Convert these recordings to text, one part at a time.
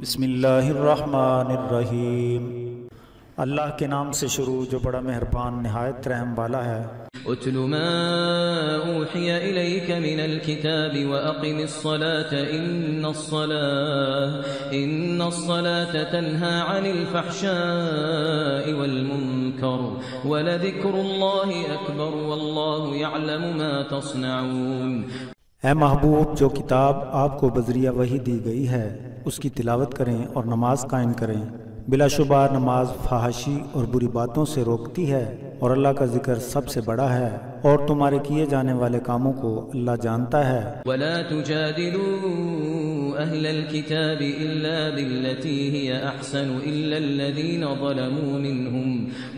بسم اللہ الرحمن الرحیم۔ اللہ کے نام سے شروع جو بڑا مہربان نہایت رحم والا ہے۔ اتل ما اوحی الیک من الکتاب واقم الصلاة ان الصلاة تنہی عن الفحشاء والمنکر ولذکر اللہ اکبر واللہ یعلم ما تصنعون۔ اے محبوب، جو کتاب آپ کو بذریعہ وحی دی گئی ہے اس کی تلاوت کریں اور نماز قائم کریں۔ بلا شبہ نماز فحاشی اور بری باتوں سے روکتی ہے اور اللہ کا ذکر سب سے بڑا ہے، اور تمہارے کیے جانے والے کاموں کو اللہ جانتا ہے۔ ولا تجادلوا اہل الكتاب الا بالتي هي احسن الا الذين ظلموا منهم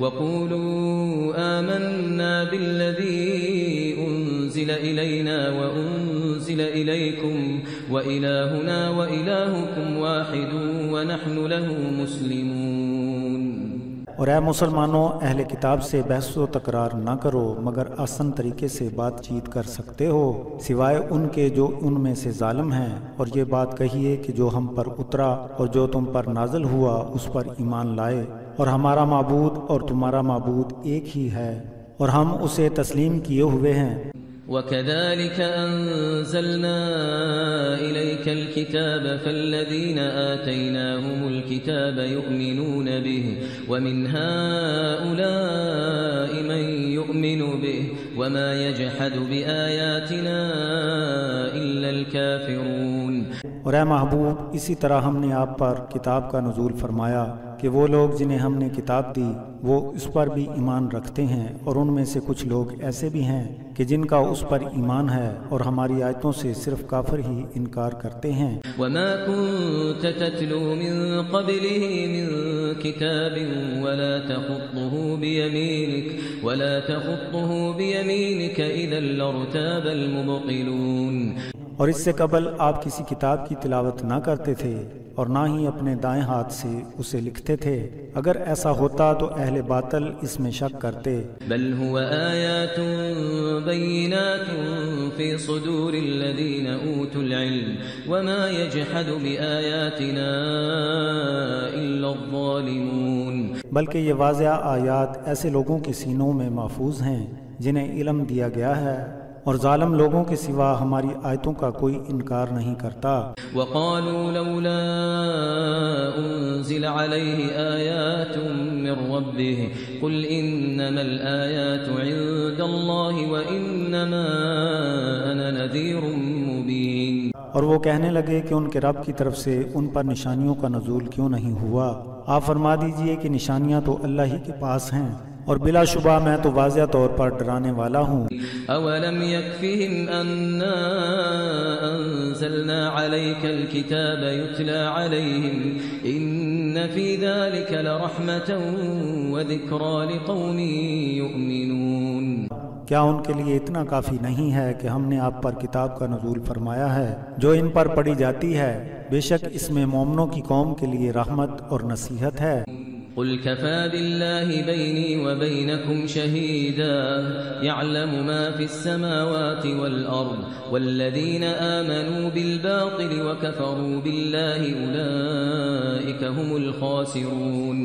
وقولوا آمنا بالذي انزل الينا وانزل اليكم وإلهنا وإلهكم واحد ونحن له مسلمون۔ اور اے مسلمانوں، اہل کتاب سے بحث و تکرار نہ کرو مگر آسن طریقے سے بات چیت کر سکتے ہو، سوائے ان کے جو ان میں سے ظالم ہیں، اور یہ بات کہیے کہ جو ہم پر اترا اور جو تم پر نازل ہوا اس پر ایمان لائے، اور ہمارا معبود اور تمہارا معبود ایک ہی ہے، اور ہم اسے تسلیم کیے ہوئے ہیں۔ وكذلك أنزلنا إليك الكتاب فالذين آتيناهم الكتاب يؤمنون به ومن هؤلاء من يؤمن به وما يجحد بآياتنا إلا الكافرون۔ اور اے محبوب، اسی طرح ہم نے آپ پر کتاب کا نزول فرمایا کہ وہ لوگ جنہیں ہم نے کتاب دی وہ اس پر بھی ایمان رکھتے ہیں، اور ان میں سے کچھ لوگ ایسے بھی ہیں کہ جن کا اس پر ایمان ہے اور ہماری آیتوں سے صرف کافر ہی انکار کرتے ہیں۔ وما كنت تتلو من قبله من كتاب ولا تخطه بيمينك إذا لارتاب المبطلون۔ اور اس سے قبل آپ کسی کتاب کی تلاوت نہ کرتے تھے اور نہ ہی اپنے دائیں ہاتھ سے اسے لکھتے تھے، اگر ایسا ہوتا تو اہل باطل اس میں شک کرتے۔ بل هو آیات بینات فی صدور الذین اوتوا العلم وما یجحد بآیاتنا الا الظالمون۔ بلکہ یہ واضح آیات ایسے لوگوں کے سینوں میں محفوظ ہیں جنہیں علم دیا گیا ہے، اور ظالم لوگوں کے سوا ہماری آیتوں کا کوئی انکار نہیں کرتا۔ وقالوا لولا انزل عليه آیات من ربه قل انما الآیات عند الله وانما انا نذیر مبین۔ اور وہ کہنے لگے کہ ان کے رب کی طرف سے ان پر نشانیوں کا نزول کیوں نہیں ہوا؟ آپ فرما دیجئے کہ نشانیاں تو اللہ ہی کے پاس ہیں، اور بلا شبہ میں تو واضح طور پر ڈرانے والا ہوں۔ اولم يكفهم انا انزلنا عليك الكتاب يتلى عليهم ان في ذلك لرحمة وذكرى لقوم يؤمنون۔ کیا ان کے لیے اتنا کافی نہیں ہے کہ ہم نے آپ پر کتاب کا نزول فرمایا ہے جو ان پر پڑھی جاتی ہے؟ بے شک اس میں مومنوں کی قوم کے لیے رحمت اور نصیحت ہے۔ قل كفى بالله بيني وبينكم شهيدا يعلم ما في السماوات والأرض والذين آمنوا بالباطل وكفروا بالله أولئك هم الخاسرون۔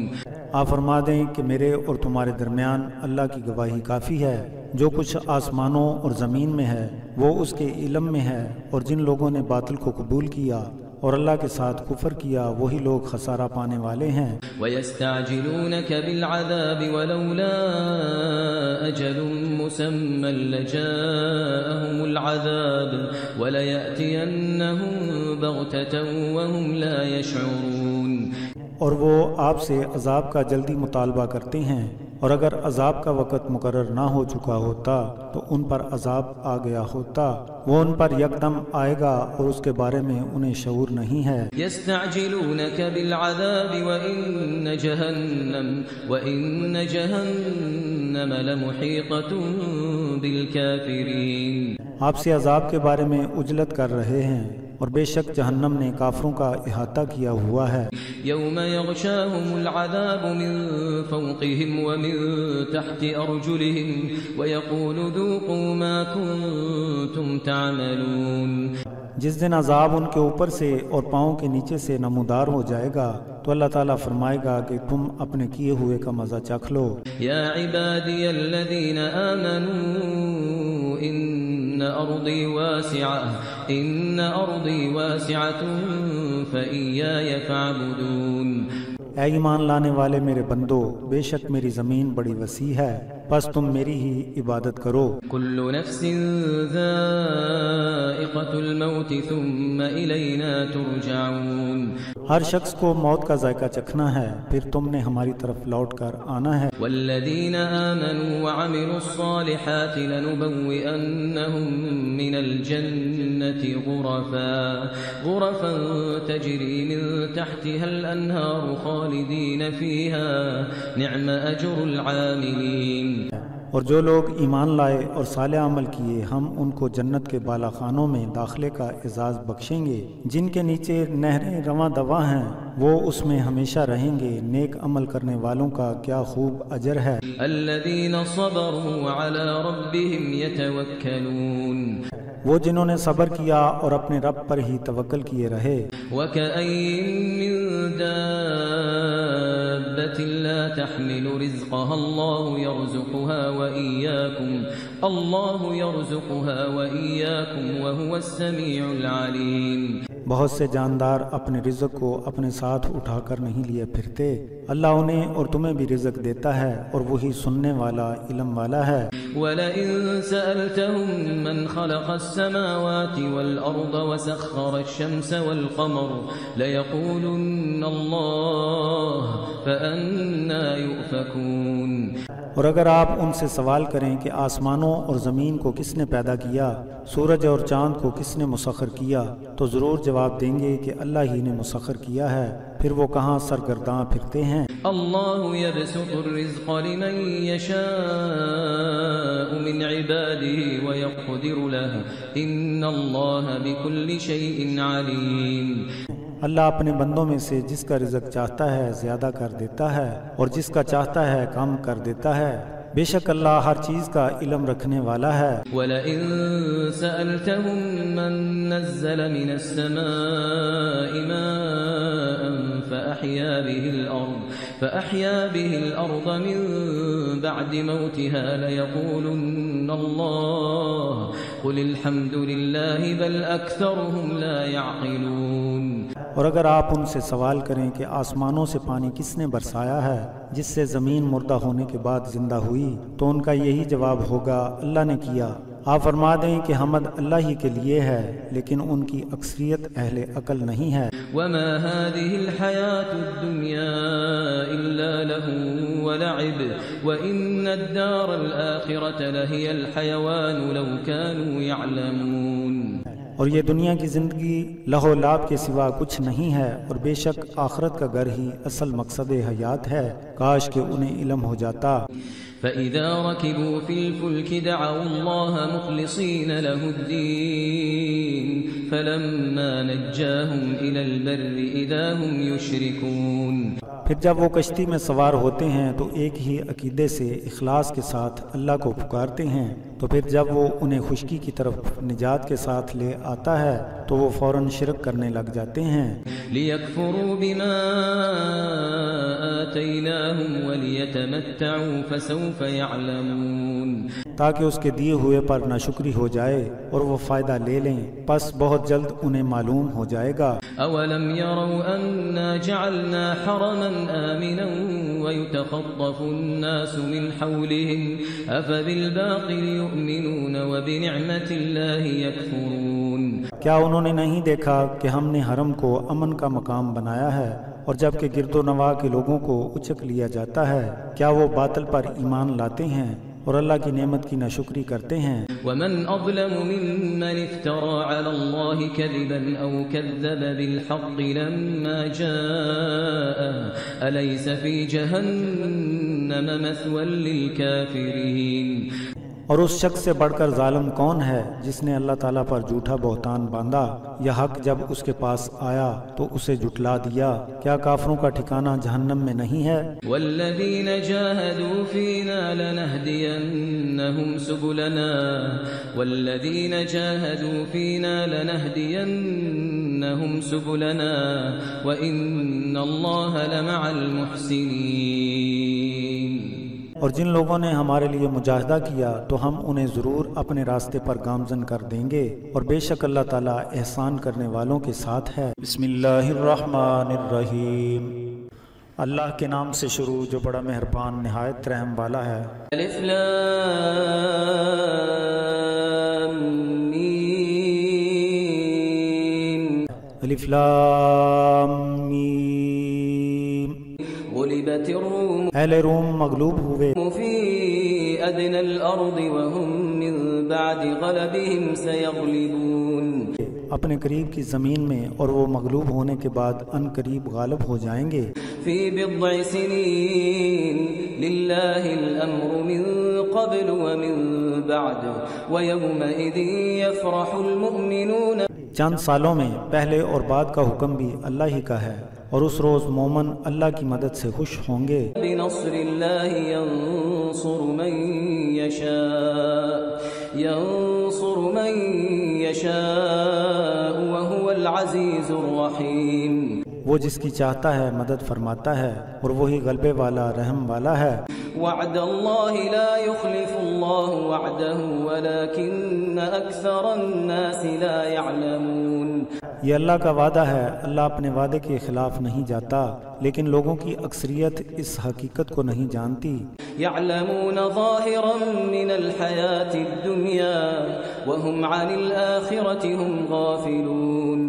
آپ فرما دیں کہ میرے اور تمہارے درمیان اللہ کی گواہی کافی ہے، جو کچھ آسمانوں اور زمین میں ہے وہ اس کے علم میں ہے، اور جن لوگوں نے باطل کو قبول کیا اور اللہ کے ساتھ کفر کیا وہی لوگ خسارہ پانے والے ہیں۔ وَيَسْتَعْجِلُونَكَ بِالْعَذَابِ وَلَوْلَا أَجَلٌ مُّسَمًّى لَّجَاءَهُمُ الْعَذَابُ وَلَيَأْتِيَنَّهُم بَغْتَةً وَهُمْ لَا يَشْعُرُونَ۔ اور وہ آپ سے عذاب کا جلدی مطالبہ کرتے ہیں، اور اگر عذاب کا وقت مقرر نہ ہو چکا ہوتا تو ان پر عذاب آ گیا ہوتا، وہ ان پر یکدم آئے گا اور اس کے بارے میں انہیں شعور نہیں ہے۔ يَسْتَعْجِلُونَكَ بِالْعَذَابِ وَإِنَّ جَهَنَّمَ لَمُحِيطَةٌ بِالْكَافِرِينَ۔ آپ سے عذاب کے بارے میں عجلت کر رہے ہیں، اور بے شک جہنم نے کافروں کا احاطہ کیا ہوا ہے۔ یوم یغشاہم العذاب من فوقہم ومن تحت ارجلہم ویقول ذوقوا ما کنتم تعملون۔ جس دن عذاب ان کے اوپر سے اور پاؤں کے نیچے سے نمودار ہو جائے گا تو اللہ تعالیٰ فرمائے گا کہ تم اپنے کیے ہوئے کا مزہ چکھ لو۔ یا عبادی الذین آمنوا ان ارضی واسعۃ فإیای فاعبدون۔ اے ایمان لانے والے میرے بندو، بے شک میری زمین بڑی وسیع ہے، پس تم میری ہی عبادت کرو۔ کل نفس ذائقۃ الموت ثم الینا ترجعون۔ ہر شخص کو موت کا ذائقہ چکھنا ہے، پھر تم نے ہماری طرف لوٹ کر آنا ہے۔ والذین آمنوا وعملوا الصالحات لنبوئنہم من الجنة غرفا تجری من تحتها الانہار خالدین فیہا نعم اجر العاملین۔ اور جو لوگ ایمان لائے اور صالح عمل کیے ہم ان کو جنت کے بالا خانوں میں داخلے کا اعزاز بخشیں گے، جن کے نیچے نہریں رواں دواں ہیں، وہ اس میں ہمیشہ رہیں گے۔ نیک عمل کرنے والوں کا کیا خوب اجر ہے۔ الذین صبروا علی ربہم یتوکلون۔ وہ جنہوں نے صبر کیا اور اپنے رب پر ہی توکل کیے رہے۔ وَكَأَيٍّ مِّن دَابَّةٍ لَّا تَحْمِلُ رِزْقَهَا اللَّهُ يَرْزُقُهَا وَإِيَّاكُمْ وَهُوَ السَّمِيعُ الْعَلِيمُ۔ بہت سے جاندار اپنے رزق کو اپنے ساتھ اٹھا کر نہیں لیے پھرتے، اللہ انہیں اور تمہیں بھی رزق دیتا ہے اور وہی سننے والا علم والا ہے۔ وَلَئِن سَأَلْتَهُم مَّنْ خَلَقَ السَّمَاوَاتِ وَالْأَرْضَ وَسَخَّرَ الشَّمْسَ وَالْقَمَرَ لَيَقُولُنَّ اللَّهُ فَأَنَّىٰ يُؤْفَكُونَ۔ اور اگر آپ ان سے سوال کریں کہ آسمانوں اور زمین کو کس نے پیدا کیا، سورج اور چاند کو کس نے مسخر کیا، تو ضرور جواب دیں گے کہ اللہ ہی نے مسخر کیا ہے، پھر وہ کہاں سرگرداں پھرتے ہیں۔ اللہ یبسط الرزق لمن یشاء من عباده ویقدر له ان اللہ بكل شیء علیم۔ اللہ اپنے بندوں میں سے جس کا رزق چاہتا ہے زیادہ کر دیتا ہے اور جس کا چاہتا ہے کم کر دیتا ہے، بے شک اللہ ہر چیز کا علم رکھنے والا ہے۔ وَلَئِن سَأَلْتَهُم مَّن نَّزَّلَ مِنَ السَّمَاءِ مَاءً فَأَحْيَا بِهِ الْأَرْضَ مِن بَعْدِ مَوْتِهَا لَيَقُولُنَّ اللَّهُ قُلِ الْحَمْدُ لِلَّهِ بَلْ أَكْثَرُهُمْ لَا يَعْقِلُونَ۔ اور اگر آپ ان سے سوال کریں کہ آسمانوں سے پانی کس نے برسایا ہے جس سے زمین مردہ ہونے کے بعد زندہ ہوئی، تو ان کا یہی جواب ہوگا اللہ نے کیا۔ آپ فرما دیں کہ حمد اللہ ہی کے لیے ہے، لیکن ان کی اکثریت اہل عقل نہیں ہے۔ وَمَا هَٰذِهِ الْحَيَاةُ الدُّنْيَا إِلَّا لَهْوٌ وَلَعِبٌ وَإِنَّ الدَّارَ الْآخِرَةَ لَهِيَ الْحَيَوَانُ لَوْ كَانُوا يَعْلَمُونَ۔ اور یہ دنیا کی زندگی لہو لعب کے سوا کچھ نہیں ہے، اور بے شک آخرت کا گھر ہی اصل مقصد حیات ہے، کاش کہ انہیں علم ہو جاتا۔ فَإِذَا رَكِبُوا فِي الْفُلْكِ دَعَوُا اللَّهَ مُخْلِصِينَ لَهُ الدِّينَ فَلَمَّا نَجَّاهُمْ إِلَى الْبَرِّ إِذَا هُمْ يُشْرِكُونَ۔ پھر جب وہ کشتی میں سوار ہوتے ہیں تو ایک ہی عقیدے سے اخلاص کے ساتھ اللہ کو پکارتے ہیں، تو پھر جب وہ انہیں خشکی کی طرف نجات کے ساتھ لے آتا ہے تو وہ فوراً شرک کرنے لگ جاتے ہیں۔ لِيَكْفُرُوا بِمَا آتَيْنَاهُمْ وَلِيَتَمَتَّعُوا فَسَوْفَ يَعْلَمُونَ۔ تاکہ اس کے دیے ہوئے پر ناشکری ہو جائے اور وہ فائدہ لے لیں، پس بہت جلد انہیں معلوم ہو جائے گا۔ أَوَلَمْ يَرَوْا أَنَّا جَعَلْنَا حَرَمًا آمِنًا وَيُتَخَطَّفُ النَّاسُ مِنْ حَوْلِهِمْ أَفَبِالْبَاطِلِ يُؤْمِنُونَ وَبِنِعْمَةِ اللَّهِ يَكْفُرُونَ۔ کیا انہوں نے نہیں دیکھا کہ ہم نے حرم کو امن کا مقام بنایا ہے، اور جب کہ گرد و نواح کے لوگوں کو اچک لیا جاتا ہے، کیا وہ باطل پر ایمان لاتے ہیں اور اللہ کی نعمت کی ناشکری کرتے ہیں؟ وَمَنْ أَظْلَمُ مِمَّنِ افْتَرَىٰ عَلَى اللَّهِ كَذِبًا أَوْ كَذَّبَ بِالْحَقِّ لَمَّا جَاءَهُ أَلَيْسَ فِي جَهَنَّمَ مَثْوًى لِّلْكَافِرِينَ۔ اور اس شخص سے بڑھ کر ظالم کون ہے جس نے اللہ تعالیٰ پر جھوٹا بہتان باندھا یا حق جب اس کے پاس آیا تو اسے جھٹلا دیا؟ کیا کافروں کا ٹھکانہ جہنم میں نہیں ہے؟ والذین جاہدوا فینا لنہدینہم سبلنا والذین جاہدوا فینا لنہدینہم سبلنا وإن اللہ لمع المحسنین۔ اور جن لوگوں نے ہمارے لیے مجاہدہ کیا تو ہم انہیں ضرور اپنے راستے پر گامزن کر دیں گے، اور بے شک اللہ تعالیٰ احسان کرنے والوں کے ساتھ ہے۔ بسم اللہ الرحمن الرحیم۔ اللہ کے نام سے شروع جو بڑا مہربان نہایت رحم والا ہے۔ الف لام میم۔ الف لام میم۔ غلبت الروم، اہل روم مغلوب ہوئے، فی ادنى الارض وهم من بعد غلبهم سيغلبون، اپنے قریب کی زمین میں اور وہ مغلوب ہونے کے بعد ان قریب غالب ہو جائیں گے۔ فی بضع سنین للہ الامر من قبل ومن بعد ویومئذ یفرح المؤمنون، چند سالوں میں پہلے اور بعد کا حکم بھی اللہ ہی کا ہے، اور اس روز مومن اللہ کی مدد سے خوش ہوں گے۔ بنصر اللہ ينصر من يشاء وهو العزیز الرحیم، وہ جس کی چاہتا ہے مدد فرماتا ہے، اور وہی غلبے والا رحم والا ہے۔ وعد اللہ لا يخلف اللہ وعده ولكن اکثر الناس لا يعلمون، یہ اللہ کا وعدہ ہے، اللہ اپنے وعدے کے خلاف نہیں جاتا، لیکن لوگوں کی اکثریت اس حقیقت کو نہیں جانتی۔ يعلمون ظاہرا من الحیاة الدنیا وهم عن الآخرة هم غافلون،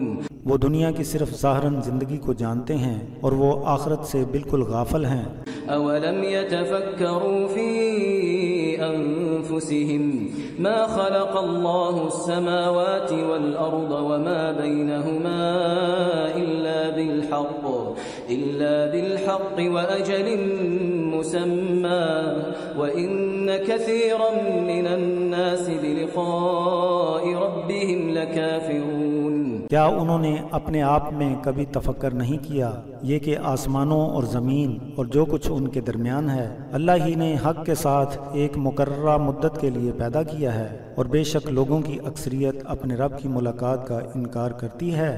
وہ دنیا کی صرف ظاہراً زندگی کو جانتے ہیں اور وہ آخرت سے بالکل غافل ہیں۔ اولم يتفکروا فی انفسهم ما خلق اللہ السماوات والارض وما بینہما الا بالحق واجل مسمى وان کثیرا من الناس بلقاء ربهم لکافرون، کیا انہوں نے اپنے آپ میں کبھی تفکر نہیں کیا یہ کہ آسمانوں اور زمین اور جو کچھ ان کے درمیان ہے اللہ ہی نے حق کے ساتھ ایک مقررہ مدت کے لیے پیدا کیا ہے، اور بے شک لوگوں کی اکثریت اپنے رب کی ملاقات کا انکار کرتی ہے۔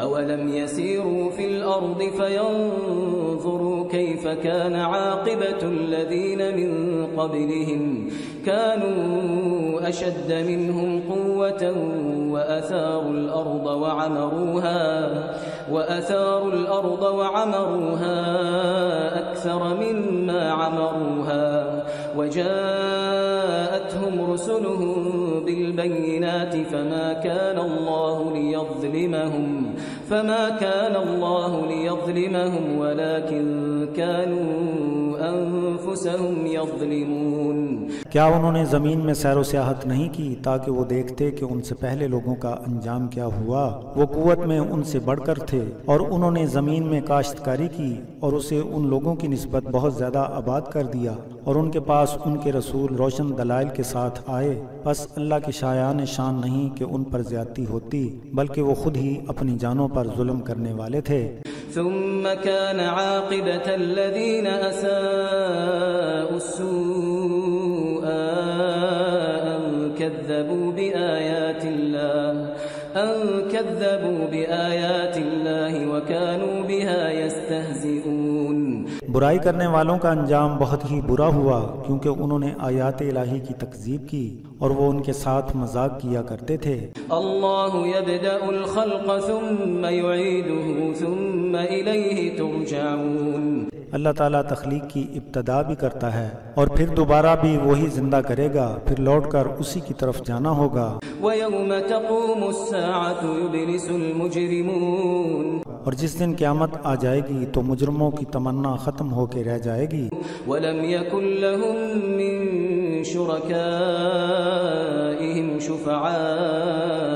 اولم يسيروا في الارض فينظروا كيف كان عاقبة الذين من قبلهم كانوا اشد منهم قوة واثاروا الارض وعمروها اكثر مما عمروها وجاءتهم رسلهم بالبينات فما كان الله ليظلمهم ولكن كانوا انفسهم يظلمون، کیا انہوں نے زمین میں سیر و سیاحت نہیں کی تاکہ وہ دیکھتے کہ ان سے پہلے لوگوں کا انجام کیا ہوا؟ وہ قوت میں ان سے بڑھ کر تھے، اور انہوں نے زمین میں کاشتکاری کی اور اسے ان لوگوں کی نسبت بہت زیادہ آباد کر دیا، اور ان کے پاس ان کے رسول روشن دلائل کے ساتھ آئے، بس اللہ کی شایان شان نہیں کہ ان پر زیادتی ہوتی، بلکہ وہ خود ہی اپنی جانوں پر ظلم کرنے والے تھے۔ ثم كان عاقبة الذين أساءوا السوء أن كذبوا بآيات الله وكانوا بها يستهزئون، برائی کرنے والوں کا انجام بہت ہی برا ہوا کیونکہ انہوں نے آیات الہی کی تکذیب کی اور وہ ان کے ساتھ مذاق کیا کرتے تھے۔ اللہ یبدأ الخلق ثم يعيده ثم الیہ ترجعون، اللہ تعالیٰ تخلیق کی ابتدا بھی کرتا ہے اور پھر دوبارہ بھی وہی زندہ کرے گا، پھر لوٹ کر اسی کی طرف جانا ہوگا۔ وَيَوْمَ تَقُومُ السَّاعَةُ يُبْلِسُ الْمُجْرِمُونَ، اور جس دن قیامت آ جائے گی تو مجرموں کی تمنا ختم ہو کے رہ جائے گی۔ وَلَمْ يَكُنْ لَهُم مِّن شُرَكَائِهِمْ شُفَعَاءُ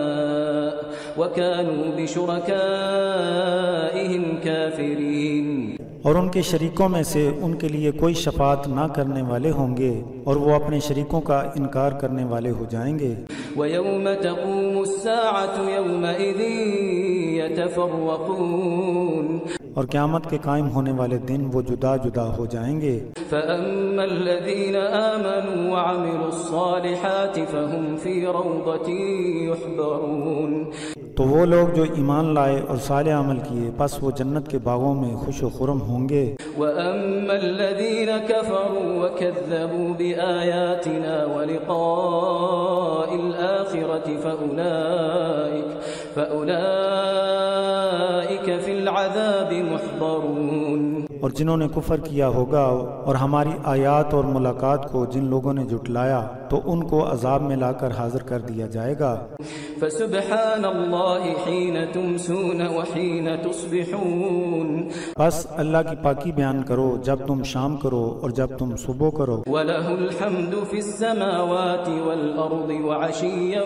وَكَانُوا بِشُرَكَائِهِمْ كَافِرِينَ، اور ان کے شریکوں میں سے ان کے لیے کوئی شفاعت نہ کرنے والے ہوں گے اور وہ اپنے شریکوں کا انکار کرنے والے ہو جائیں گے۔ وَيَوْمَ تَقُومُ السَّاعَةُ يَوْمَئِذٍ يَتَفَرَّقُونَ اور قیامت کے قائم ہونے والے دن وہ جدا جدا ہو جائیں گے۔ فَأَمَّا الَّذِينَ آمَنُوا وَعَمِلُوا الصَّالِحَاتِ فَهُمْ فِي رَوْضَةٍ يُحْبَرُونَ تو وہ لوگ جو ایمان لائے اور صالح عمل کیے پس وہ جنت کے باغوں میں خوش و خرم ہوں گے۔ وَأَمَّا الَّذِينَ كَفَرُوا وَكَذَّبُوا بِآيَاتِنَا وَلِقَاءِ الْآخِرَةِ فَأُولَئِكَ فِي الْعَذَابِ مُحْضَرُونَ اور جنہوں نے کفر کیا ہوگا اور ہماری آیات اور ملاقات کو جن لوگوں نے جھٹلایا تو ان کو عذاب میں لا کر حاضر کر دیا جائے گا۔ فَسُبْحَانَ اللَّهِ حِينَ تُمْسُونَ وَحِينَ تُصْبِحُونَ بس اللہ کی پاکی بیان کرو جب تم شام کرو اور جب تم صبح کرو۔ وَلَهُ الْحَمْدُ فِي السَّمَاوَاتِ وَالْأَرْضِ وَعَشِيًّا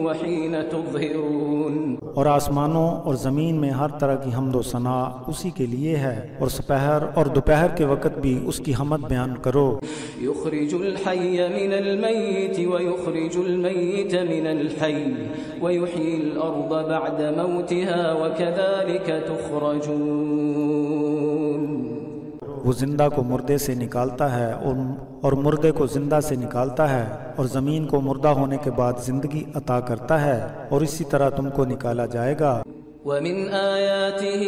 وَحِينَ تُظْهِرُونَ اور آسمانوں اور زمین میں ہر طرح کی حمد و ثنا اسی کے لیے ہے، اور سپہر اور دوپہر کے وقت بھی اس کی حمد بیان کرو۔ يُخْرِجُ الْحَيَّ مِنَ الْمَيِّتِ وَيُخْرِجُ الْمَيِّتَ مِنَ الْحَيِّ وَيُحْيِي الْأَرْضَ بَعْدَ مَوْتِهَا وَكَذَلِكَ تُخْرَجُونَ وہ زندہ کو مردے سے نکالتا ہے اور مردے کو زندہ سے نکالتا ہے، اور زمین کو مردہ ہونے کے بعد زندگی عطا کرتا ہے، اور اسی طرح تم کو نکالا جائے گا۔ وَمِنْ آيَاتِهِ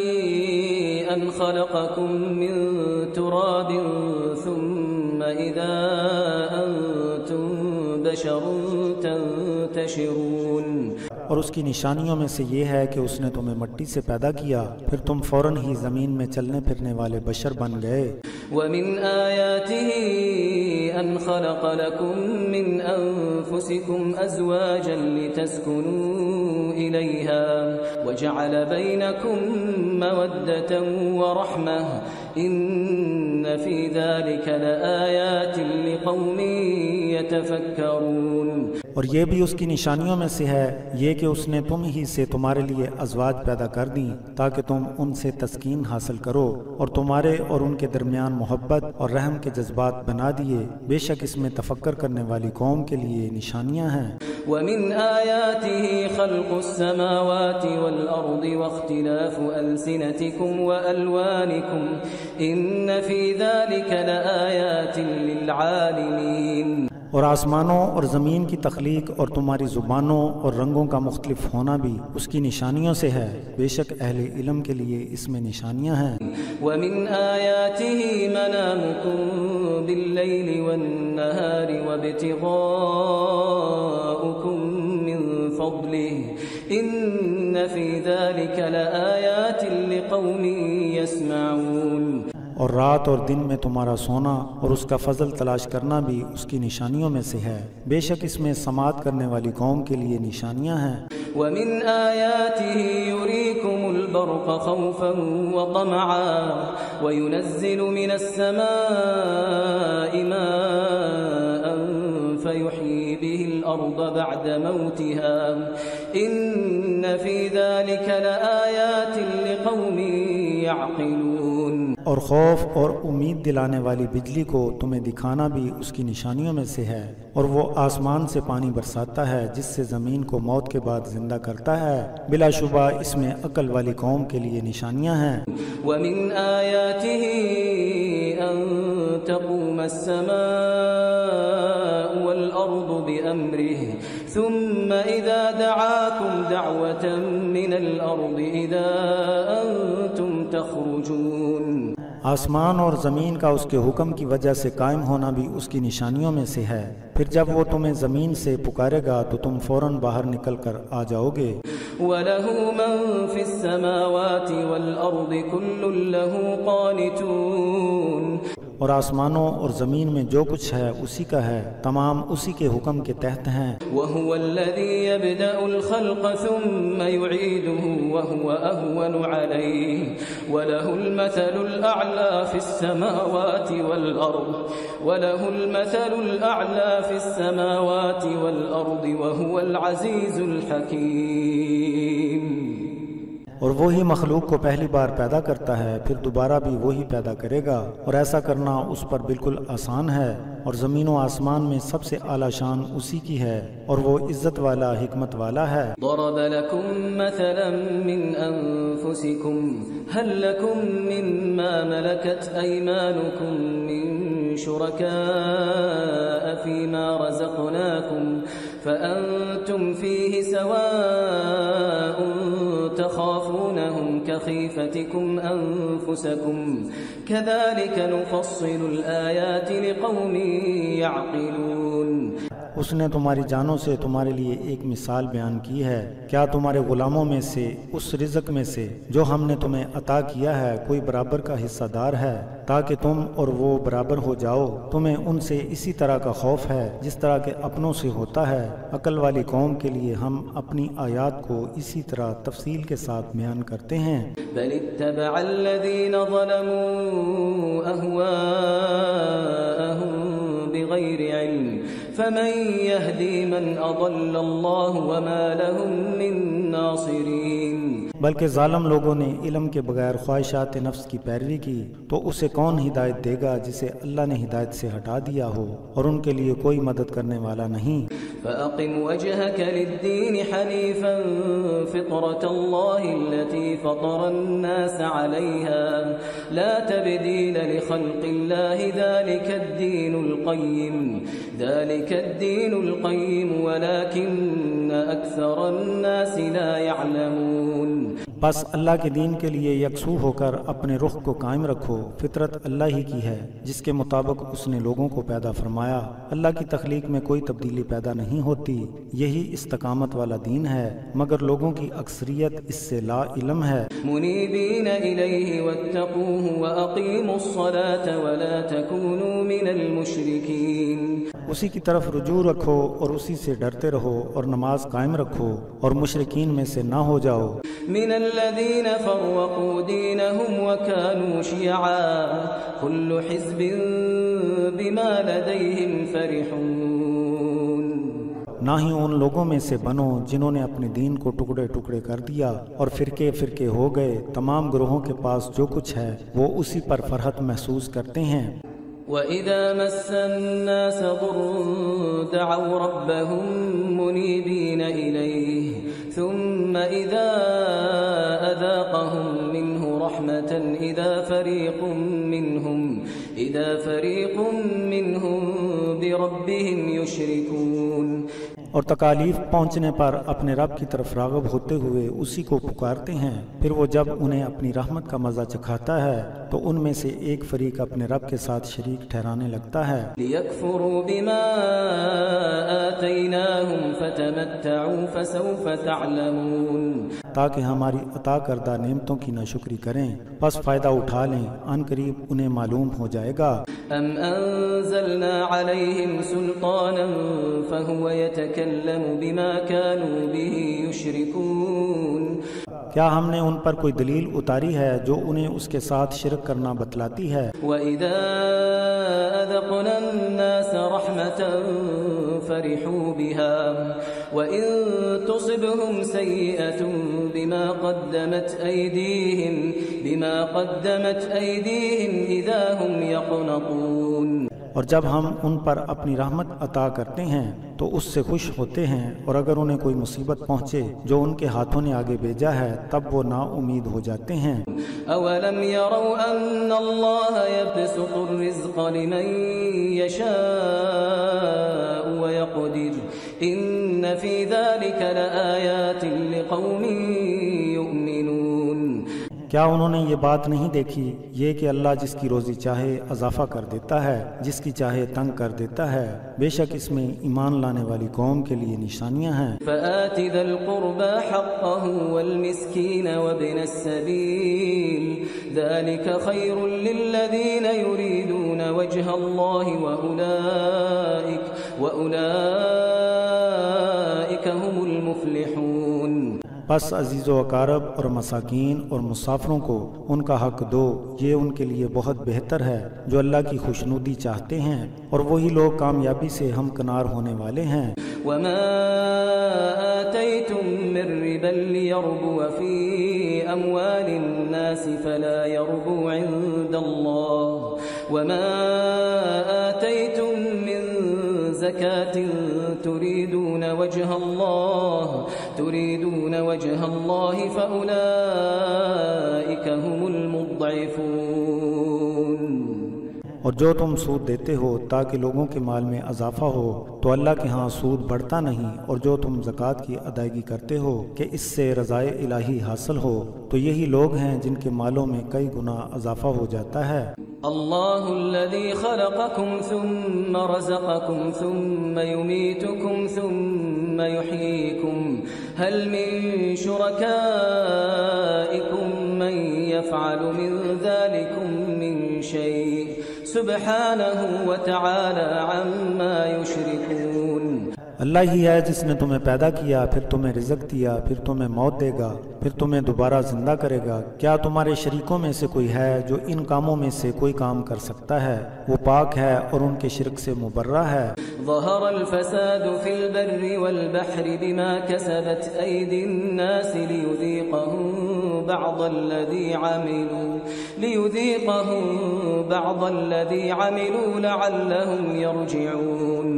أَنْ خَلَقَكُم مِّن تُرَابٍ ثُمَّ إِذَا أَنْتُمْ بَشَرٌ تَنْتَشِرُونَ اور اس کی نشانیوں میں سے یہ ہے کہ اس نے تمہیں مٹی سے پیدا کیا، پھر تم فوراً ہی زمین میں چلنے پھرنے والے بشر بن گئے۔ وَمِنْ آيَاتِهِ أَنْ خَلَقَ لَكُم مِّنْ أَنفُسِكُمْ أَزْوَاجًا لِتَسْكُنُوا إِلَيْهَا وَجَعَلَ بَيْنَكُم مَّوَدَّةً وَرَحْمَةً إِنَّ فِي ذَلِكَ لَآيَاتٍ لِقَوْمٍ يَتَفَكَّرُونَ اور یہ بھی اس کی نشانیوں میں سے ہے یہ کہ اس نے تم ہی سے تمہارے لیے ازواج پیدا کر دیں تاکہ تم ان سے تسکین حاصل کرو، اور تمہارے اور ان کے درمیان محبت اور رحم کے جذبات بنا دیے۔ بے شک اس میں تفکر کرنے والی قوم کے لیے نشانیاں ہیں۔ وَمِنْ آيَاتِهِ خَلْقُ السَّمَاوَاتِ وَالْأَرْضِ وَاخْتِلَافُ أَلْسِنَتِكُمْ وَأَلْوَانِكُمْ إِنَّ فِي ذَلِكَ لَآيَاتٍ لِلْعَالِمِينَ اور آسمانوں اور زمین کی تخلیق اور تمہاری زبانوں اور رنگوں کا مختلف ہونا بھی اس کی نشانیوں سے ہے، بے شک اہل علم کے لیے اس میں نشانیاں ہیں۔ وَمِنْ آيَاتِهِ مَنَامُكُمْ بِاللَّيْلِ وَالنَّهَارِ وَابْتِغَاؤُكُمْ مِنْ فَضْلِهِ إِنَّ فِي ذَلِكَ لَآيَاتٍ لِقَوْمٍ يَسْمَعُونَ اور رات اور دن میں تمہارا سونا اور اس کا فضل تلاش کرنا بھی اس کی نشانیوں میں سے ہے، بے شک اس میں سماعت کرنے والی قوم کے لیے نشانیاں ہیں۔ وَمِنْ آيَاتِهِ يُرِيكُمُ الْبَرْقَ خَوْفًا وَطَمَعًا وَيُنَزِّلُ مِنَ السَّمَاءِ مَاءً فَيُحْيِي بِهِ الْأَرْضَ بَعْدَ مَوْتِهَا إِنَّ فِي ذَلِكَ لَآيَاتٍ لِقَوْمٍ يَعْقِلُونَ اور خوف اور امید دلانے والی بجلی کو تمہیں دکھانا بھی اس کی نشانیوں میں سے ہے، اور وہ آسمان سے پانی برساتا ہے جس سے زمین کو موت کے بعد زندہ کرتا ہے، بلا شبہ اس میں عقل والی قوم کے لیے نشانیاں ہیں۔ وَمِنْ آيَاتِهِ أَن تَقُومَ السَّمَاءُ وَالْأَرْضُ بِأَمْرِهِ ثُمَّ إِذَا دَعَاكُمْ دَعْوَةً مِّنَ الْأَرْضِ إِذَا أَنْتُمْ تَخْرُجُونَ آسمان اور زمین کا اس کے حکم کی وجہ سے قائم ہونا بھی اس کی نشانیوں میں سے ہے، پھر جب وہ تمہیں زمین سے پکارے گا تو تم فوراً باہر نکل کر آ جاؤ گے۔ وَلَهُ مَن فِي السَّمَاوَاتِ وَالْأَرْضِ كُلٌّ لَهُ قَانِتُونَ اور آسمانوں اور زمین میں جو کچھ ہے اسی کا ہے، تمام اسی کے حکم کے تحت ہیں۔ وَهُوَ الَّذِي يَبْدَأُ الْخَلْقَ ثُمَّ يُعِيدُهُ وَهُوَ أَهْوَنُ عَلَيْهِ وَلَهُ الْمَثَلُ الْأَعْلَى فِي السَّمَاوَاتِ وَالْأَرْضِ وَهُوَ الْعَزِيزُ الْحَكِيمُ اور وہی مخلوق کو پہلی بار پیدا کرتا ہے، پھر دوبارہ بھی وہی پیدا کرے گا، اور ایسا کرنا اس پر بالکل آسان ہے، اور زمین و آسمان میں سب سے اعلیٰ شان اسی کی ہے، اور وہ عزت والا حکمت والا ہے۔ ضرب لكم مثلا من أنفسكم هل لكم مما ملكت أيمانكم من شركاء فيما رزقناكم فأنتم فيه سواء تخافونهم كخيفتكم أنفسكم كذلك نفصل الآيات لقوم يعقلون۔ اس نے تمہاری جانوں سے تمہارے لیے ایک مثال بیان کی ہے، کیا تمہارے غلاموں میں سے اس رزق میں سے جو ہم نے تمہیں عطا کیا ہے کوئی برابر کا حصہ دار ہے تاکہ تم اور وہ برابر ہو جاؤ؟ تمہیں ان سے اسی طرح کا خوف ہے جس طرح کے اپنوں سے ہوتا ہے۔ عقل والی قوم کے لیے ہم اپنی آیات کو اسی طرح تفصیل کے ساتھ بیان کرتے ہیں۔ بل اتبع الذين ظلموا أهواءهم بغير علم فمن يهدي من أضل الله وما لهم من ناصرين۔ بلکہ ظالم لوگوں نے علم کے بغیر خواہشات نفس کی پیروی کی تو اسے کون ہدایت دے گا جسے اللہ نے ہدایت سے ہٹا دیا ہو، اور ان کے لیے کوئی مدد کرنے والا نہیں۔ فأقم وجهك للدين حنيفا فطرة الله التي فطر الناس عليها لا تبديل لخلق الله ذلك الدين القيم ولكن أكثر الناس لا يعلمون۔ بس اللہ کے دین کے لیے یکسو ہو کر اپنے رخ کو قائم رکھو، فطرت اللہ ہی کی ہے جس کے مطابق اس نے لوگوں کو پیدا فرمایا۔ اللہ کی تخلیق میں کوئی تبدیلی پیدا نہیں ہوتی، یہی استقامت والا دین ہے، مگر لوگوں کی اکثریت اس سے لا علم ہے۔ منیبین الیہ واتقوہ واقیموا الصلاة ولا تکونوا من المشرکین۔ اسی کی طرف رجوع رکھو اور اسی سے ڈرتے رہو اور نماز قائم رکھو اور مشرکین میں سے نہ ہو جاؤ۔ من الذين فرقوا دينهم وكانوا شيعا كل حزب بما لديهم فرحون۔ نہ ہی ان لوگوں میں سے بنو جنہوں نے اپنے دین کو ٹکڑے ٹکڑے کر دیا اور فرقے فرقے ہو گئے، تمام گروہوں کے پاس جو کچھ ہے وہ اسی پر فرحت محسوس کرتے ہیں۔ وَإِذَا مَسَّ النَّاسَ ضُرٌّ دَعَوْا رَبَّهُم مُنِيبِينَ إِلَيْهِ ثُمَّ إِذَا أَذَاقَهُم مِّنْهُ رَحْمَةً إِذَا فَرِيقٌ مِّنْهُم بِرَبِّهِمْ يُشْرِكُونَ۔ اور تکالیف پہنچنے پر اپنے رب کی طرف راغب ہوتے ہوئے اسی کو پکارتے ہیں، پھر وہ جب انہیں اپنی رحمت کا مزہ چکھاتا ہے تو ان میں سے ایک فریق اپنے رب کے ساتھ شریک ٹھہرانے لگتا ہے۔ لِيَكْفُرُوا بِمَا آتَيْنَاهُمْ فَتَمَتَّعُوا فَسَوْفَ تَعْلَمُونَ۔ تاکہ ہماری عطا کردہ نعمتوں کی ناشکری کریں، پس فائدہ اٹھا لیں، ان قریب انہیں معلوم ہو جائے گا۔ أَمْ أَنزَلْنَا عَلَيْهِمْ سُلْطَانًا فَهُوَ يَتَكَلَّمُ بِمَا كَانُوا بِهِ يُشْرِكُونَ۔ کیا ہم نے ان پر کوئی دلیل اتاری ہے جو انہیں اس کے ساتھ شرک کرنا بتلاتی ہے؟ وَإِذَا أَذَقْنَا النَّاسَ رَحْمَةً فَرِحُوا بِهَا وَإِن تُصِبْهُمْ سَيِّئَةٌ بِمَا قَدَّمَتْ أَيْدِيهِمْ إِذَا هُمْ يَقْنَطُونَ۔ اور جب ہم ان پر اپنی رحمت عطا کرتے ہیں تو اس سے خوش ہوتے ہیں، اور اگر انہیں کوئی مصیبت پہنچے جو ان کے ہاتھوں نے آگے بھیجا ہے تب وہ نا امید ہو جاتے ہیں۔ اولم يروا ان اللہ يبسط الرزق لمن يشاء ويقدر ان في ذلك لآیات لقوم یؤمنون۔ کیا انہوں نے یہ بات نہیں دیکھی، یہ کہ اللہ جس کی روزی چاہے اضافہ کر دیتا ہے، جس کی چاہے تنگ کر دیتا ہے، بے شک اس میں ایمان لانے والی قوم کے لیے نشانیاں ہیں۔ فآت ذا القربى حقه والمسكين وابن السبيل ذلك خير للذين يريدون وجه الله وأولئك هم المفلحون۔ پس عزیز و اقارب اور مساکین اور مسافروں کو ان کا حق دو، یہ ان کے لیے بہت بہتر ہے جو اللہ کی خوشنودی چاہتے ہیں، اور وہی لوگ کامیابی سے ہمکنار ہونے والے ہیں۔ وما آتيتم من ربا ليربو في أموال الناس فلا يربو عند الله وما آتيتم من زكاة تريدون وجه الله فأولئك هم المضعفون. اور جو تم سود دیتے ہو تاکہ لوگوں کے مال میں اضافہ ہو تو اللہ کے ہاں سود بڑھتا نہیں، اور جو تم زکوٰۃ کی ادائیگی کرتے ہو کہ اس سے رضائے الہی حاصل ہو تو یہی لوگ ہیں جن کے مالوں میں کئی گنا اضافہ ہو جاتا ہے. اللہ الذي خلقكم ثم رزقكم ثم يميتكم ثم يحييكم هل من شركائكم من يفعل من ذلكم من شيء سبحانه وتعالى عما يشركون. اللہ ہی ہے جس نے تمہیں پیدا کیا، پھر تمہیں رزق دیا، پھر تمہیں موت دے گا، پھر تمہیں دوبارہ زندہ کرے گا. کیا تمہارے شریکوں میں سے کوئی ہے جو ان کاموں میں سے کوئی کام کر سکتا ہے؟ وہ پاک ہے اور ان کے شرک سے مبرہ ہے. ظہر الفساد فی البر والبحر بما کسبت ایدی الناس لیذیقہم بعض الذی عملوا لعلہم یرجعون.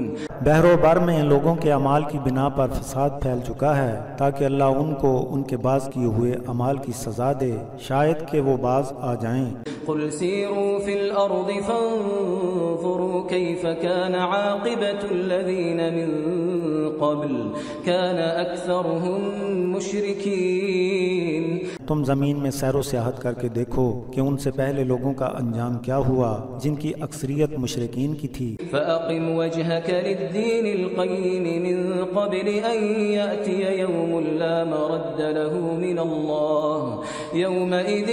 بحر و بر میں لوگوں کے اعمال کی بنا پر فساد پھیل چکا ہے تاکہ اللہ ان کو ان کے باز کیے ہوئے اعمال کی سزا دے، شاید کہ وہ باز آ جائیں. قل سیروا فی الارض فانظروا کیف کان عاقبۃ الذین من قبل کان اکثرهم مشرکین. تم زمین میں سیر و سیاحت کر کے دیکھو کہ ان سے پہلے لوگوں کا انجام کیا ہوا جن کی اکثریت مشرکین کی تھی. فأقم وجهك للدين القيم من قبل أن يأتي يوم لا مرد له من الله يومئذ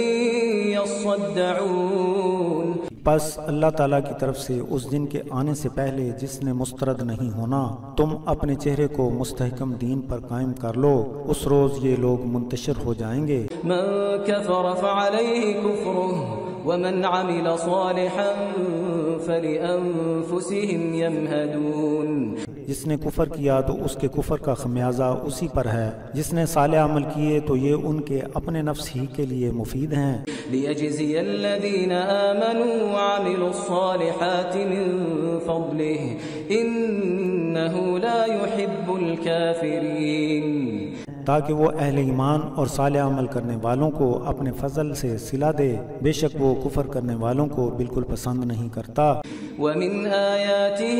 يصدعون. پس اللہ تعالیٰ کی طرف سے اس دن کے آنے سے پہلے جس نے مسترد نہیں ہونا، تم اپنے چہرے کو مستحکم دین پر قائم کر لو، اس روز یہ لوگ منتشر ہو جائیں گے. من كفر فعليه كفره ومن عمل صالحا فلأنفسهم يمهدون. جس نے کفر کیا تو اس کے کفر کا خمیازہ اسی پر ہے، جس نے صالح عمل کیے تو یہ ان کے اپنے نفس ہی کے لیے مفید ہیں. ليجزي الذين آمنوا وعملوا الصالحات من فضله إنه لا يحب الكافرين. تاکہ وہ اہل ایمان اور صالح عمل کرنے والوں کو اپنے فضل سے صلہ دے، بے شک وہ کفر کرنے والوں کو بالکل پسند نہیں کرتا. ومن آیاته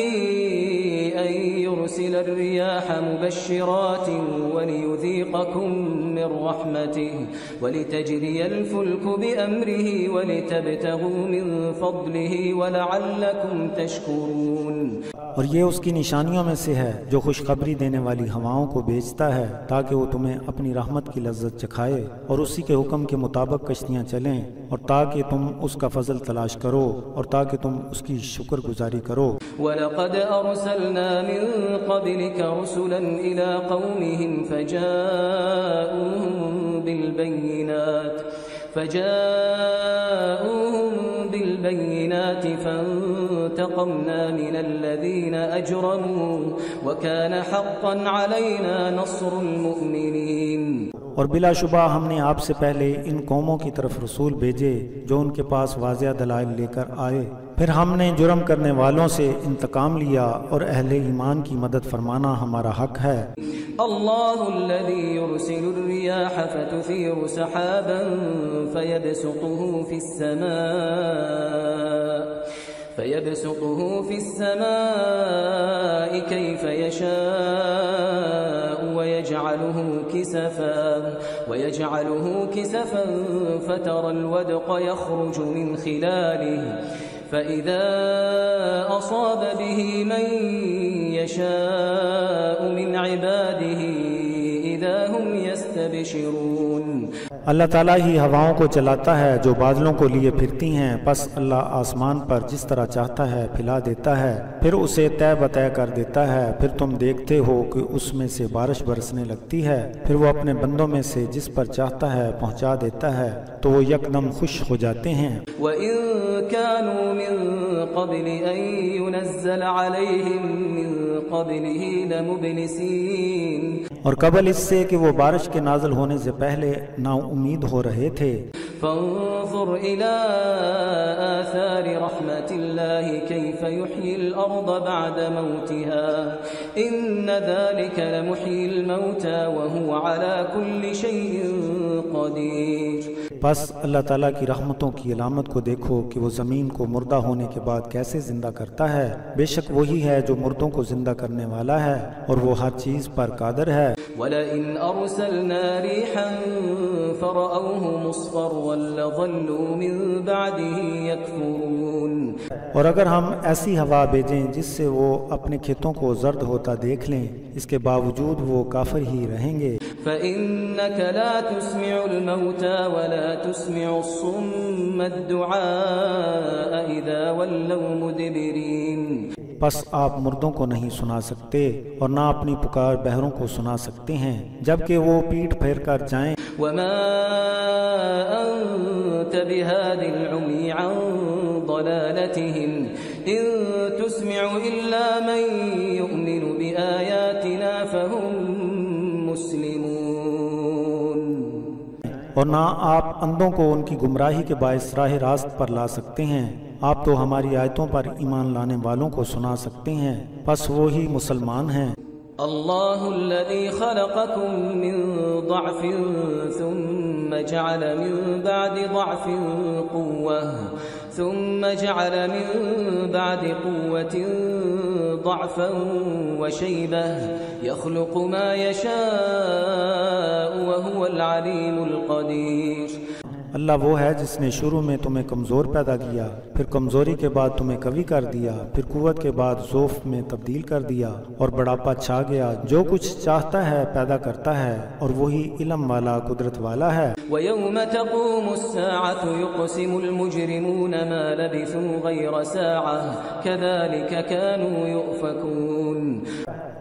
أن يرسل الرياح مبشرات وليذيقكم من رحمته ولتجري الفلك بأمره ولتبتغوا من فضله ولعلكم تشكرون. اور یہ اس کی نشانیوں میں سے ہے جو خوشخبری دینے والی ہواؤں کو بھیجتا ہے تاکہ وہ تمہیں اپنی رحمت کی لذت چکھائے اور اسی کے حکم کے مطابق کشتیاں چلیں، اور تاکہ تم اس کا فضل تلاش کرو اور تاکہ تم اس کی شکر گزاری کرو. وَلَقَدْ أَرْسَلْنَا مِن قَبْلِكَ رُسُلًا إِلَىٰ قَوْمِهِمْ فجاءوهم بالبينات فانتقمنا من الذين أجرموا وكان حقا علينا نصر المؤمنين. اور بلا شبہ ہم نے آپ سے پہلے ان قوموں کی طرف رسول بھیجے جو ان کے پاس واضح دلائل لے کر آئے، پھر ہم نے جرم کرنے والوں سے انتقام لیا اور اہل ایمان کی مدد فرمانا ہمارا حق ہے. اللہ الذي يرسل الرياح فتثير سحابا فيبسطه في السماء كيف يشاء ويجعله كسفا فترى الودق يخرج من خلاله فإذا أصاب به من يشاء من عباده إذا هم يستبشرون. اللہ تعالیٰ ہی ہواؤں کو چلاتا ہے جو بادلوں کو لیے پھرتی ہیں، پس اللہ آسمان پر جس طرح چاہتا ہے پھیلا دیتا ہے، پھر اسے طے بطے کر دیتا ہے، پھر تم دیکھتے ہو کہ اس میں سے بارش برسنے لگتی ہے، پھر وہ اپنے بندوں میں سے جس پر چاہتا ہے پہنچا دیتا ہے تو وہ یکدم خوش ہو جاتے ہیں. وَإِن كَانُوا مِن قَبْلِ أَن يُنَزَّلَ عَلَيْهِم مِّن قَبْلِهِ لَمُبْلِسِينَ. اور قبل اس سے کہ وہ بارش کے نازل ہونے سے پہلے نا امید ہو رہے تھے۔ فانظر إلى آثار رحمة الله كيف يحيي الأرض بعد موتها إن ذلك لمحيي الموتى وهو على كل شيء قدير۔ بس اللہ تعالیٰ کی رحمتوں کی علامت کو دیکھو کہ وہ زمین کو مردہ ہونے کے بعد کیسے زندہ کرتا ہے، بے شک وہی ہے جو مردوں کو زندہ کرنے والا ہے اور وہ ہر چیز پر قادر ہے۔ وَلَئِنْ أَرْسَلْنَا رِيحًا فَرَأَوْهُ مُصْفَرًّا لَظَلُّوا مِنْ بَعْدِهِ يَكْفُرُونَ۔ اور اگر ہم ایسی ہوا بھیجیں جس سے وہ اپنے کھیتوں کو زرد ہوتا دیکھ لیں، اس کے باوجود وہ کافر ہی رہیں گے۔ فَإِنَّكَ لَا تُسْمِعُ الْمَوْتَى وَلَا تُسْمِعُ الصُّمَّ الدُّعَاءَ إِذَا وَلَّوْا مُدْبِرِينَ۔ پس آپ مردوں کو نہیں سنا سکتے اور نہ اپنی پکار بہروں کو سنا سکتے ہیں جبکہ وہ پیٹھ پھیر کر جائیں۔ وَمَا أَنْتَ بِهَادِ الْعُمْيِ عَنْ ضَلَالَتِهِمْ إِن تُسْمِعُ إِلَّا مَنْ يُؤْمِنُ بِآيَاتِنَا فَهُمْ مسلمون۔ اور نہ آپ اندھوں کو ان کی گمراہی کے باعث راہ راست پر لا سکتے ہیں، آپ تو ہماری آیتوں پر ایمان لانے والوں کو سنا سکتے ہیں، پس وہی مسلمان ہیں۔ اللہ الذی خلقکم من ضعف ثم جعل من بعد ضعف قوة ثم جعل من بعد قوة ضعفا وشيبة يخلق ما يشاء وهو العليم القدير۔ اللہ وہ ہے جس نے شروع میں تمہیں کمزور پیدا کیا، پھر کمزوری کے بعد تمہیں قوی کر دیا، پھر قوت کے بعد ضعف میں تبدیل کر دیا اور بڑھاپا چھا گیا۔ جو کچھ چاہتا ہے پیدا کرتا ہے اور وہی علم والا قدرت والا ہے۔ وَيَوْمَ تَقُومُ السَّاعَةُ يُقْسِمُ الْمُجْرِمُونَ مَا لَبِثُوا غَيْرَ سَاعَةٍ كَذَلِكَ كَانُوا يُؤْفَكُونَ۔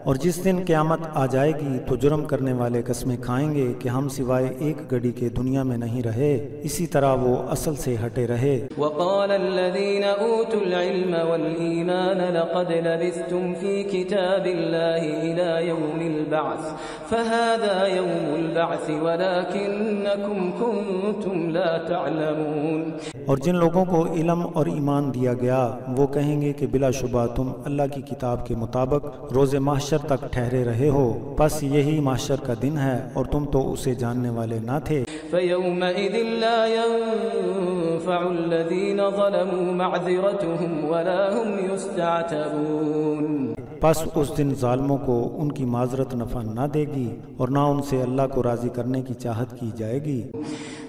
اور جس دن قیامت آ جائے گی تو جرم کرنے والے قسمیں کھائیں گے کہ ہم سوائے ایک گھڑی کے دنیا میں نہیں رہے، اسی طرح وہ اصل سے ہٹے رہے۔ وَقَالَ الَّذِينَ أُوتُوا الْعِلْمَ وَالْإِيمَانَ لَقَدْ لَبِثْتُمْ فِي كِتَابِ اللَّهِ إِلَى يَوْمِ الْبَعْثِ فَهَذَا يَوْمُ الْبَعْثِ وَلَكِنَّكُمْ كُنْتُمْ لَا تَعْلَمُونَ۔ اور جن لوگوں کو علم اور ایمان دیا گیا وہ کہیں گے کہ بلا شبہ تم اللہ کی کتاب کے مطابق روز محشر تک ٹھہرے رہے ہو، پس یہی محشر کا دن ہے اور تم تو اسے جاننے والے نہ تھے۔ فَيَوْمَئِذٍ لَا يَنفَعُ الَّذِينَ ظَلَمُوا مَعْذِرَتُهُمْ وَلَا هُمْ يُسْتَعْتَبُونَ۔ پس اس دن ظالموں کو ان کی معذرت نفع نہ دے گی اور نہ ان سے اللہ کو راضی کرنے کی چاہت کی جائے گی۔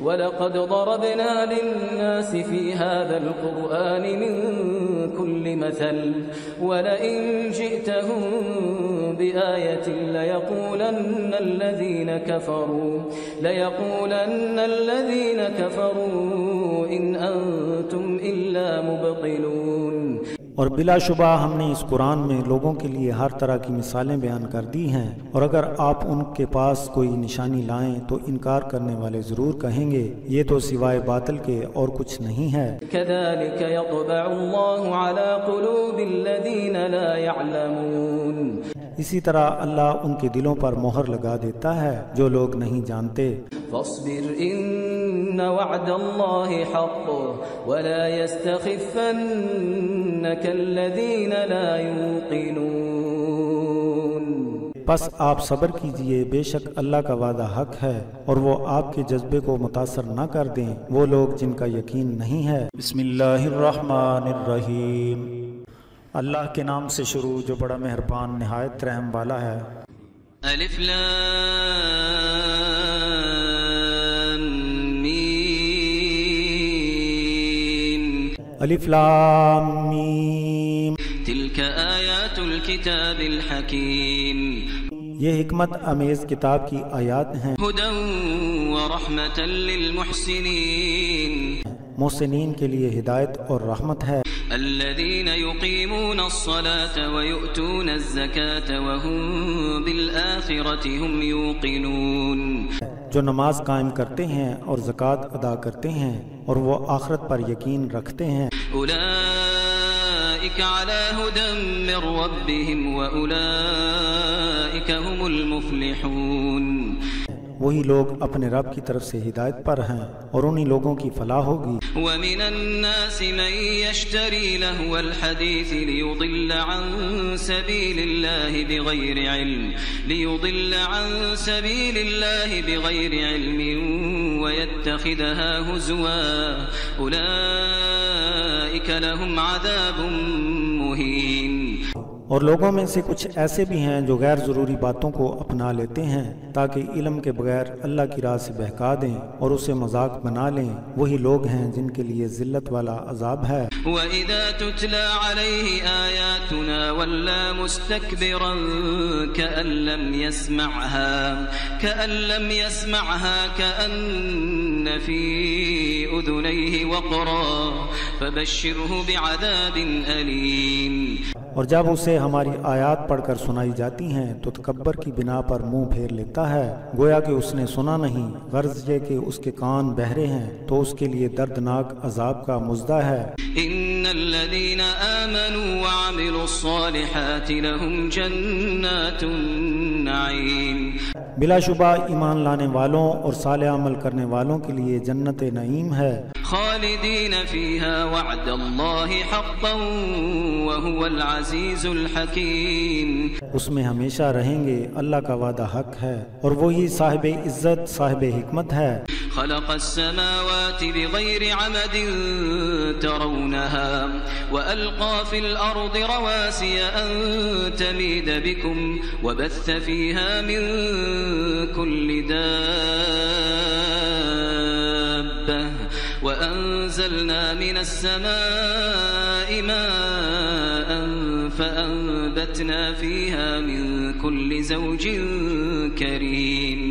وَلَقَدْ ضَرَبْنَا لِلنَّاسِ فِي هَذَا الْقُرْآنِ مِنْ كُلِّ مَثَلٍ وَلَئِنْ جِئْتَهُمْ بِآيَةٍ لَيَقُولَنَّ الَّذِينَ كَفَرُوا إِنْ أَنْتُمْ إِلَّا مُبْطِلُونَ۔ اور بلا شبہ ہم نے اس قرآن میں لوگوں کے لیے ہر طرح کی مثالیں بیان کر دی ہیں، اور اگر آپ ان کے پاس کوئی نشانی لائیں تو انکار کرنے والے ضرور کہیں گے یہ تو سوائے باطل کے اور کچھ نہیں ہے۔ كَذَلِكَ يَطْبَعُ اللَّهُ عَلَى قُلُوبِ الَّذِينَ لَا يَعْلَمُونَ۔ اسی طرح اللہ ان کے دلوں پر مہر لگا دیتا ہے جو لوگ نہیں جانتے۔ فاصبر إن وعد الله حق ولا يستخفنك الذين لا يوقنون۔ پس آپ صبر کیجئے، بے شک اللہ کا وعدہ حق ہے اور وہ آپ کے جذبے کو متاثر نہ کر دیں وہ لوگ جن کا یقین نہیں ہے۔ بسم اللہ الرحمن الرحیم۔ اللہ کے نام سے شروع جو بڑا مہربان نہایت رحم والا ہے۔ الف لام میم۔ الف لام میم۔ تلك آیات الكتاب الحکیم۔ یہ حکمت امیز کتاب کی آیات ہیں، ہدی ورحمۃ للمحسنین، محسنین کے لیے ہدایت اور رحمت ہے۔ الذين يقيمون الصلاة ويؤتون الزكاة وهم بالآخرة هم يوقنون۔ جو نماز قائم کرتے ہیں اور زکوٰۃ ادا کرتے ہیں اور وہ آخرت پر یقین رکھتے ہیں۔ أولئك على هدى من ربهم وأولئك هم المفلحون. وہی لوگ اپنے رب کی طرف سے ہدایت پر ہیں اور انہی لوگوں کی فلاح ہوگی. وَمِنَ النَّاسِ مَن يَشْتَرِي لَهْوَ الْحَدِيثِ لِيُضِلَّ عَن سَبِيلِ اللَّهِ بِغَيْرِ عِلْمٍ وَيَتَّخِذَهَا هُزُوًا أُولَئِكَ لَهُمْ عَذَابٌ مُهِينٌ. اور لوگوں میں سے کچھ ایسے بھی ہیں جو غیر ضروری باتوں کو اپنا لیتے ہیں تاکہ علم کے بغیر اللہ کی راہ سے بہکا دیں اور اسے مذاق بنا لیں. وہی لوگ ہیں جن کے لیے ذلت والا عذاب ہے. وَإِذَا تُتْلَى عَلَيْهِ آيَاتُنَا وَلَّى مُسْتَكْبِرًا كَأَن لَّمْ يَسْمَعْهَا كَأَنَّ فِي أُذُنَيْهِ وَقْرًا فَبَشِّرْهُ بِعَذَابٍ أَلِيمٍ. اور جب اسے ہماری آیات پڑھ کر سنائی جاتی ہیں تو تکبر کی بنا پر منہ پھیر لیتا ہے گویا کہ اس نے سنا نہیں، غرض یہ کہ اس کے کان بہرے ہیں تو اس کے لیے دردناک عذاب کا مژدہ ہے. ان الذين آمنوا وعملوا الصالحات لهم جنات النعيم. بلا شبہ ایمان لانے والوں اور صالح عمل کرنے والوں کے لیے جنت نعیم ہے. خالدین فیہا وعد اللہ حقا وهو العزیز الحکیم. اس میں ہمیشہ رہیں گے، اللہ کا وعدہ حق ہے اور وہی صاحب عزت صاحب حکمت ہے. خلق السماوات بغیر عمد ترونها وألقى في الأرض رواسي أن تميد بكم وبث فيها من كل دابة وأنزلنا من السماء ماء فأنبتنا فيها من كل زوج كريم.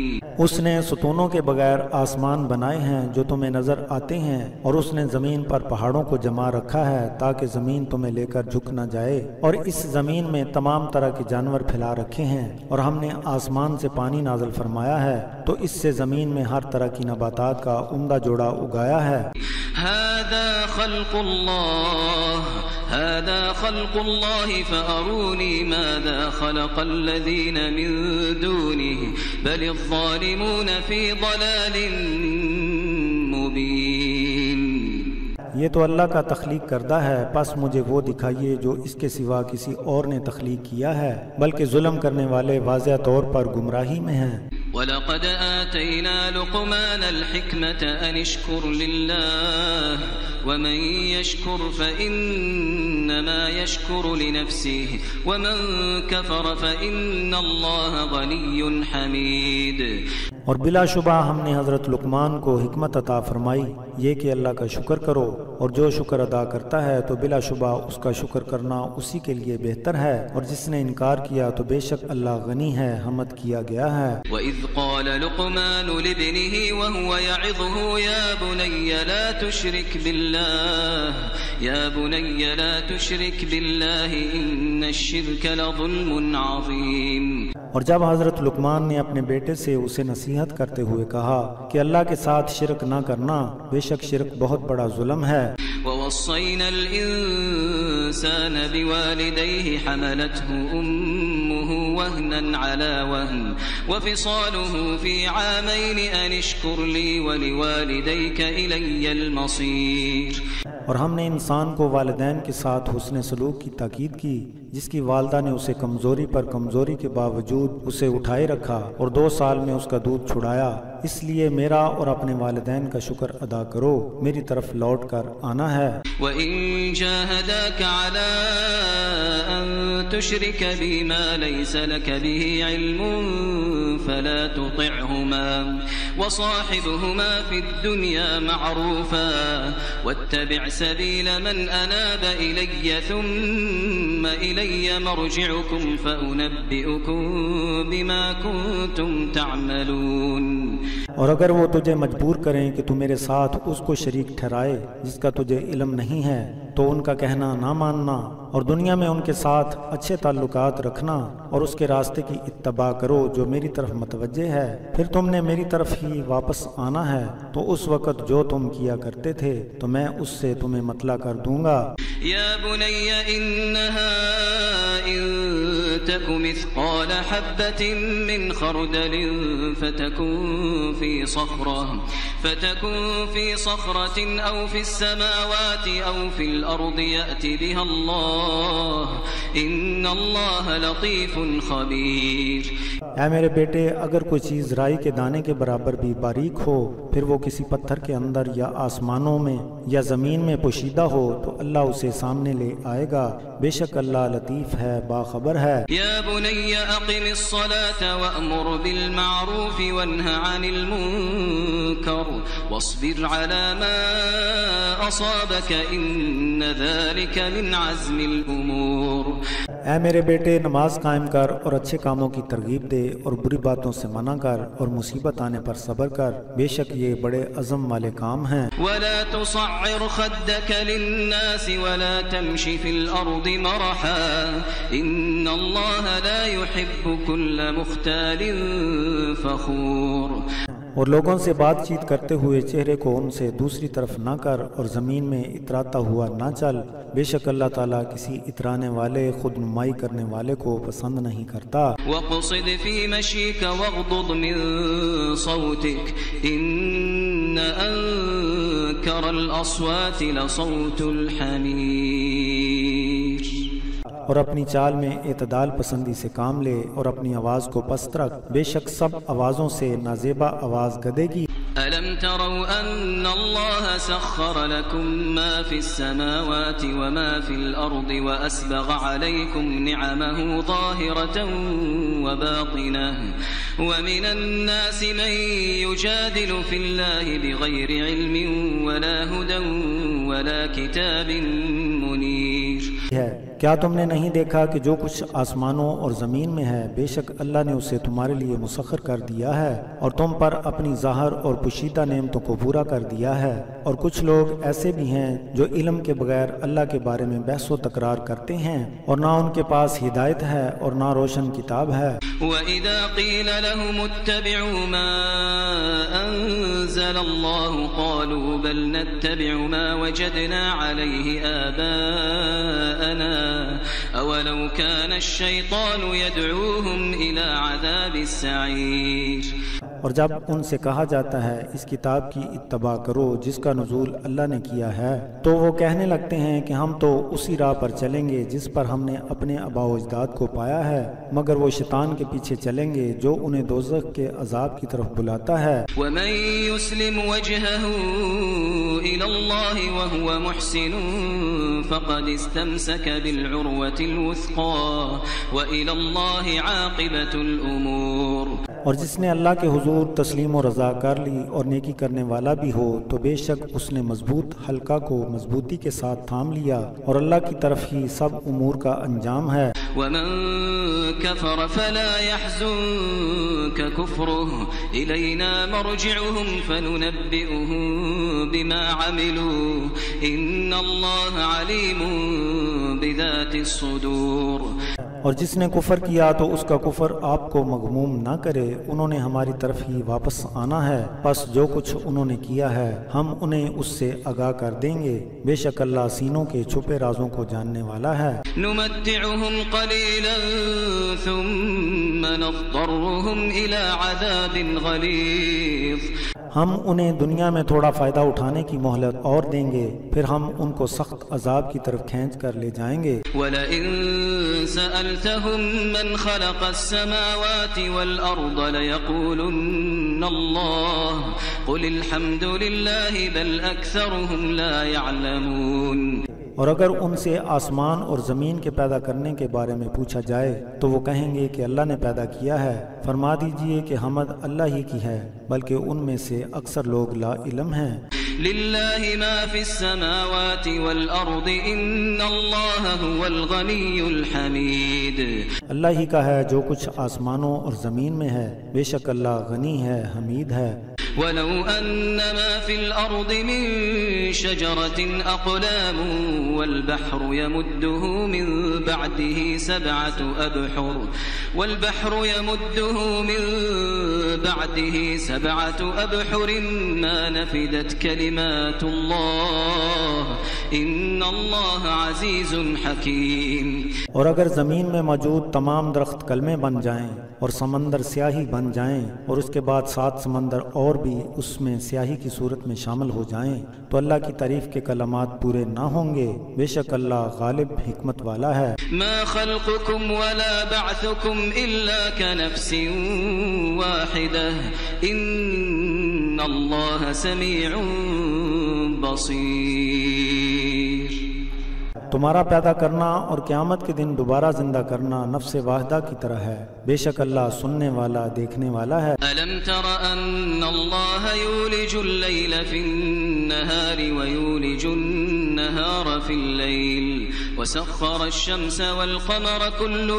اس نے ستونوں کے بغیر آسمان بنائے ہیں جو تمہیں نظر آتے ہیں اور اس نے زمین پر پہاڑوں کو جما رکھا ہے تاکہ زمین تمہیں لے کر جھک نہ جائے، اور اس زمین میں تمام طرح کے جانور پھیلا رکھے ہیں، اور ہم نے آسمان سے پانی نازل فرمایا ہے تو اس سے زمین میں ہر طرح کی نباتات کا عمدہ جوڑا اگایا ہے. هذا خلق الله فأروني ماذا خلق الذين من دونه بل الظالمون في ضلال مبين. یہ تو اللہ کا تخلیق کردہ ہے، پس مجھے وہ دکھائیے جو اس کے سوا کسی اور نے تخلیق کیا ہے، بلکہ ظلم کرنے والے واضح طور پر گمراہی میں ہیں. وَلَقَدْ آتَيْنَا لُقْمَانَ الْحِكْمَةَ أَنِ اشْكُرْ لِلَّهِ وَمَنْ يَشْكُرْ فَإِنَّمَا يَشْكُرُ لِنَفْسِهِ وَمَنْ كَفَرَ فَإِنَّ اللَّهَ غَنِيٌّ حَمِيدٌ. اور بلا شبہ ہم نے حضرت لقمان کو حکمت عطا فرمائی یہ کہ اللہ کا شکر کرو، اور جو شکر ادا کرتا ہے تو بلا شبہ اس کا شکر کرنا اسی کے لیے بہتر ہے، اور جس نے انکار کیا تو بے شک اللہ غنی ہے، حمد کیا گیا ہے. وَإِذْ قَالَ لُقْمَانُ لِابْنِهِ وَهُوَ يَعِظُهُ يَا بُنَيَّ لَا تُشْرِكْ بِاللَّهِ إِنَّ الشِّرْكَ لَظُلْمٌ عَظِيمٌ. اور جب حضرت لقمان نے اپنے بیٹے سے اسے نصیحت کرتے ہوئے کہا کہ اللہ کے ساتھ شرک نہ کرنا، بے شک شرک بہت بڑا ظلم ہے. وَوَصَّيْنَا الْإِنسَانَ بِوَالِدَيْهِ حَمَلَتْهُ أُمُّهُ وَهْنًا عَلَى وَهْنٍ وَفِصَالُهُ فِي عَامَيْنِ أَنِ اشْكُرْ لِي وَلِوَالِدَيْكَ إِلَيَّ الْمَصِيرُ. اور ہم نے انسان کو والدین کے ساتھ حسن سلوک کی تاکید کی، جس کی والدہ نے اسے کمزوری پر کمزوری کے باوجود اسے اٹھائے رکھا اور 2 سال میں اس کا دودھ چھڑایا، اس لیے میرا اور اپنے والدین کا شکر ادا کرو، میری طرف لوٹ کر آنا ہے. وَإِن جَاهَدَاكَ عَلَىٰ أَن تُشْرِكَ بِي مَا لَيْسَ لَكَ بِهِ عِلْمٌ فَلَا تُطِعْهُمَا وَصَاحِبْهُمَا فِي الدُّنْيَا مَعْرُوفًا وَاتَّبِعْ سَبِيلَ مَنْ أَنَابَ إِلَيَّ ثُمَّ إِلَيَّ مَرْجِعُكُمْ فَأُنَبِّئُكُم بِمَا كُنتُمْ تَعْمَلُونَ. اور اگر وہ تجھے مجبور کریں کہ تو میرے ساتھ اس کو شریک ٹھہرائے جس کا تجھے علم نہیں ہے تو ان کا کہنا نہ ماننا، اور دنیا میں ان کے ساتھ اچھے تعلقات رکھنا اور اس کے راستے کی اتباع کرو جو میری طرف متوجہ ہے، پھر تم نے میری طرف ہی واپس آنا ہے تو اس وقت جو تم کیا کرتے تھے تو میں اس سے تمہیں مطلع کر دوں گا. یا بنی انہا ان تک مثقال حبة من خردل فتكن في صخرة أو في السماوات أو في الأرض يأت بها الله إن الله لطيف خبير. اے میرے بیٹے، اگر کوئی چیز رائی کے دانے کے برابر بھی باریک ہو، پھر وہ کسی پتھر کے اندر یا آسمانوں میں یا زمین میں پوشیدہ ہو، تو اللہ اسے سامنے لے آئے گا. بے شک اللہ لطیف ہے، باخبر ہے. یا بنی اقم الصلاة وأمر بالمعروف وانہ عن المنکر واصبر على ما اصابك ان ذلك من عزم الامور. اے میرے بیٹے، نماز قائم کر اور اچھے کاموں کی ترغیب دے اور بری باتوں سے منع کر اور مصیبت آنے پر صبر کر، بے شک یہ بڑے عزم والے کام ہیں. ولا تصعر خدك للناس ولا تمش في الارض مرحا ان الله لا يحب كل مختال فخور. اور لوگوں سے بات چیت کرتے ہوئے چہرے کو ان سے دوسری طرف نہ کر اور زمین میں اتراتا ہوا نہ چل، بے شک اللہ تعالیٰ کسی اترانے والے، خود نمائی کرنے والے کو پسند نہیں کرتا. وَاقْصِدْ فِي مَشْيِكَ وَاغْضُضْ مِنْ صَوْتِكَ إِنَّ أَنْكَرَ الْأَصْوَاتِ لَصَوْتُ الْحَمِيرِ. اور اپنی چال میں اعتدال پسندی سے کام لے اور اپنی آواز کو پست رکھ، بے شک سب آوازوں سے نازیبا آواز گدے کی. أَلَمْ تَرَوْا أَنَّ اللَّهَ سَخَّرَ لَكُم مَّا فِي السَّمَاوَاتِ وَمَا فِي الْأَرْضِ وَأَسْبَغَ عَلَيْكُمْ نِعَمَهُ ظَاهِرَةً وَبَاطِنَةً وَمِنَ النَّاسِ مَن يُجَادِلُ فِي اللَّهِ بِغَيْرِ عِلْمٍ وَلَا هُدًى وَلَا كِتَابٍ مُنِيرٍ. کیا تم نے نہیں دیکھا کہ جو کچھ آسمانوں اور زمین میں ہے، بے شک اللہ نے اسے تمہارے لیے مسخر کر دیا ہے اور تم پر اپنی ظاہر اور پوشیدہ نعمتوں کو پورا کر دیا ہے. اور کچھ لوگ ایسے بھی ہیں جو علم کے بغیر اللہ کے بارے میں بحث و تکرار کرتے ہیں اور نہ ان کے پاس ہدایت ہے اور نہ روشن کتاب ہے. وَإِذَا قِيلَ لَهُمُ اتَّبِعُوا مَا أَنزَلَ اللَّهُ قَالُوا بَلْ نَتَّبِعُ مَا وَجَدْنَا عَلَيْهِ آبَاءَنَا أَوَلَوْ كَانَ الشَّيْطَانُ يَدْعُوهُمْ إِلَى عَذَابِ السَّعِيرِ. اور جب ان سے کہا جاتا ہے اس کتاب کی اتباع کرو جس کا نزول اللہ نے کیا ہے، تو وہ کہنے لگتے ہیں کہ ہم تو اسی راہ پر چلیں گے جس پر ہم نے اپنے آباء و اجداد کو پایا ہے، مگر وہ شیطان کے پیچھے چلیں گے جو انہیں دوزخ کے عذاب کی طرف بلاتا ہے. وَمَن يُسْلِمْ وَجْهَهُ إِلَى اللَّهِ وَهُوَ مُحْسِنٌ فَقَدِ اسْتَمْسَكَ بِالْعُرْوَةِ الْوُثْقَى وَإِلَى اللَّهِ عَاقِبَةُ الْأُمُورِ. اور جس نے اللہ کے حضور تسلیم و رضا کر لی اور نیکی کرنے والا بھی ہو، تو بے شک اس نے مضبوط حلقہ کو مضبوطی کے ساتھ تھام لیا اور اللہ کی طرف ہی سب امور کا انجام ہے. وَمَن كَفَرَ فَلَا يَحْزُنكَ كُفْرُهُ إِلَيْنَا مَرْجِعُهُمْ فَنُنَبِّئُهُم بِمَا عَمِلُوا إِنَّ اللَّهَ عَلِيمٌ بِذَاتِ الصُّدُورِ. اور جس نے کفر کیا تو اس کا کفر آپ کو مغموم نہ کرے، انہوں نے ہماری طرف ہی واپس آنا ہے، پس جو کچھ انہوں نے کیا ہے ہم انہیں اس سے آگاہ کر دیں گے. بے شک اللہ سینوں کے چھپے رازوں کو جاننے والا ہے. نمتعهم قلیلا ثم نضطرهم الى عذاب غلیظ. ہم انہیں دنیا میں تھوڑا فائدہ اٹھانے کی مہلت اور دیں گے، پھر ہم ان کو سخت عذاب کی طرف کھینچ کر لے جائیں گے. وَلَئِن سَأَلْتَهُم مَّنْ خَلَقَ السَّمَاوَاتِ وَالْأَرْضَ لَيَقُولُنَّ اللَّهُ قُلِ الْحَمْدُ لِلَّهِ بَلْ أَكْثَرُهُمْ لَا يَعْلَمُونَ. اور اگر ان سے آسمان اور زمین کے پیدا کرنے کے بارے میں پوچھا جائے تو وہ کہیں گے کہ اللہ نے پیدا کیا ہے. فرما دیجئے کہ حمد اللہ ہی کی ہے، بلکہ ان میں سے اکثر لوگ لا علم ہیں. لِلَّهِ مَا فِي السَّمَاوَاتِ وَالْأَرْضِ إِنَّ اللَّهَ هُوَ الْغَنِيُّ الْحَمِيدُ. اللہ ہی کا ہے جو کچھ آسمانوں اور زمین میں ہے، بے شک اللہ غنی ہے، حمید ہے. ولو أن ما في الأرض من شجرة أقلام والبحر يمده من بعده سبعة أبحر ما نفدت كلمات الله إن الله عزيز حكيم. اور اگر زمین میں موجود تمام درخت کلمے بن جائیں اور سمندر سیاہی بن جائیں اور اس کے بعد 7 سمندر اور بھی اس میں سیاہی کی صورت میں شامل ہو جائیں تو اللہ کی تعریف کے کلمات پورے نہ ہوں گے. بے شک اللہ غالب حکمت والا ہے. ما خلقكم ولا بعثكم إلا كنفس واحدة إن الله سميع بصير. تمہارا پیدا کرنا اور قیامت کے دن دوبارہ زندہ کرنا نفس واحدہ کی طرح ہے. بے شک اللہ سننے والا دیکھنے والا ہے. ألم تر أن الله يولج الليل في النهار ويولج النهار في الليل وسخر الشمس والقمر كل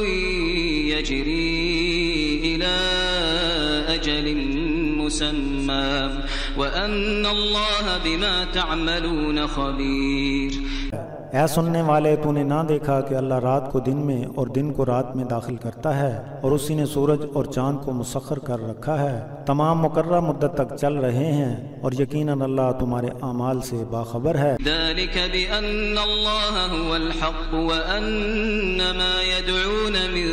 يجري إلى أجل مسمى وأن الله بما تعملون خبير. اے سننے والے، تو نے نہ دیکھا کہ اللہ رات کو دن میں اور دن کو رات میں داخل کرتا ہے اور اسی نے سورج اور چاند کو مسخر کر رکھا ہے، تمام مقررہ مدت تک چل رہے ہیں اور یقیناً اللہ تمہارے اعمال سے باخبر ہے. ذلك بأن الله هو الحق وأن ما يدعون من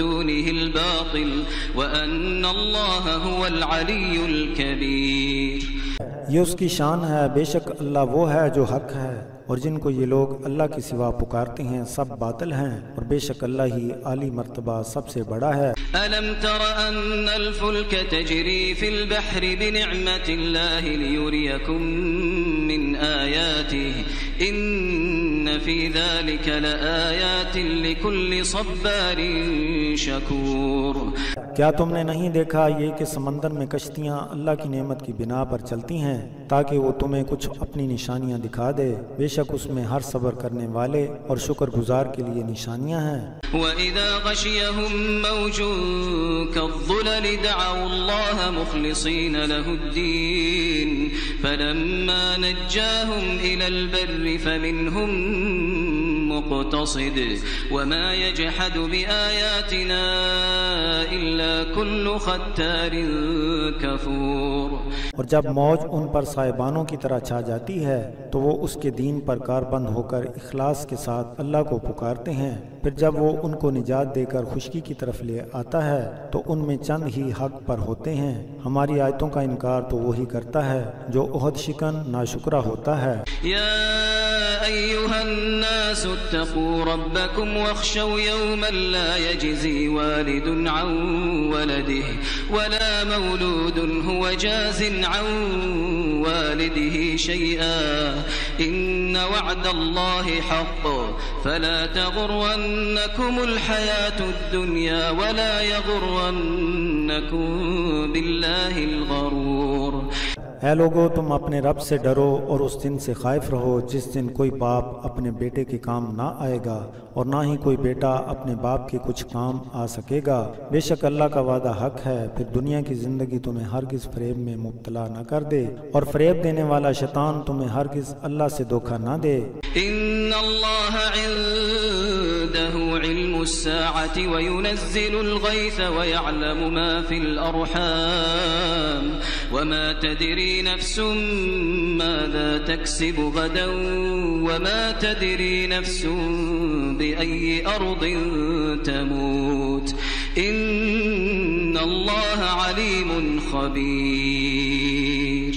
دونه الباطل وأن الله هو العلي الكبير. یہ اس کی شان ہے. بے شک اللہ وہ ہے جو حق ہے اور جن کو یہ لوگ اللہ کے سوا پکارتے ہیں سب باطل ہیں اور بے شک اللہ ہی عالی مرتبہ سب سے بڑا ہے. ألم تر أن الفلك تجري في البحر بنعمة الله ليريكم من آياته إن في ذلك لآيات لكل صبار شكور. کیا تم نے نہیں دیکھا یہ کہ سمندر میں کشتیاں اللہ کی نعمت کی بنا پر چلتی ہیں تاکہ وہ تمہیں کچھ اپنی نشانیاں دکھا دے؟ بے شک اس میں ہر صبر کرنے والے اور شکر گزار کے لیے نشانیاں ہیں. وَإِذَا غَشِيَهُم مَّوْجٌ كَالظُّلَلِ دَعَوُا اللَّهَ مُخْلِصِينَ لَهُ الدِّينَ فَلَمَّا نَجَّاهُمْ إِلَى الْبَرِّ فَمِنْهُم مُّقْتَصِدٌ وَمَا يَجْحَدُ بِآيَاتِنَا إِلَّا كُلُّ خَتَّارٍ كَفُورٍ. اور جب موج ان پر صاحبانوں کی طرح چھا جاتی ہے تو وہ اس کے دین پر کاربند ہو کر اخلاص کے ساتھ اللہ کو پکارتے ہیں. پھر جب وہ ان کو نجات دے کر خشکی کی طرف لے آتا ہے تو ان میں چند ہی حق پر ہوتے ہیں. ہماری آیتوں کا انکار تو وہی کرتا ہے جو عہد شکن ناشکرہ ہوتا ہے. یا ایھا الناس اتقوا ربکم واخشوا یوما لا یجزی والد عن ولده ولا مولود هو جاز عن والده شيئا إن وعد الله حق فلا تغرنكم الحياة الدنيا ولا يغرنكم بالله الغرور. اے لوگو، تم اپنے رب سے ڈرو اور اس دن سے خائف رہو جس دن کوئی باپ اپنے بیٹے کے کام نہ آئے گا اور نہ ہی کوئی بیٹا اپنے باپ کے کچھ کام آ سکے گا. بے شک اللہ کا وعدہ حق ہے. پھر دنیا کی زندگی تمہیں ہرگز فریب میں مبتلا نہ کر دے اور فریب دینے والا شیطان تمہیں ہرگز اللہ سے دھوکہ نہ دے. ان اللہ عنده علم الساعة وينزل الغيث ويعلم ما في الأرحام وما تدري نفس ماذا تكسب غدا وما تدري نفس بأي أرض تموت إن الله عليم خبير.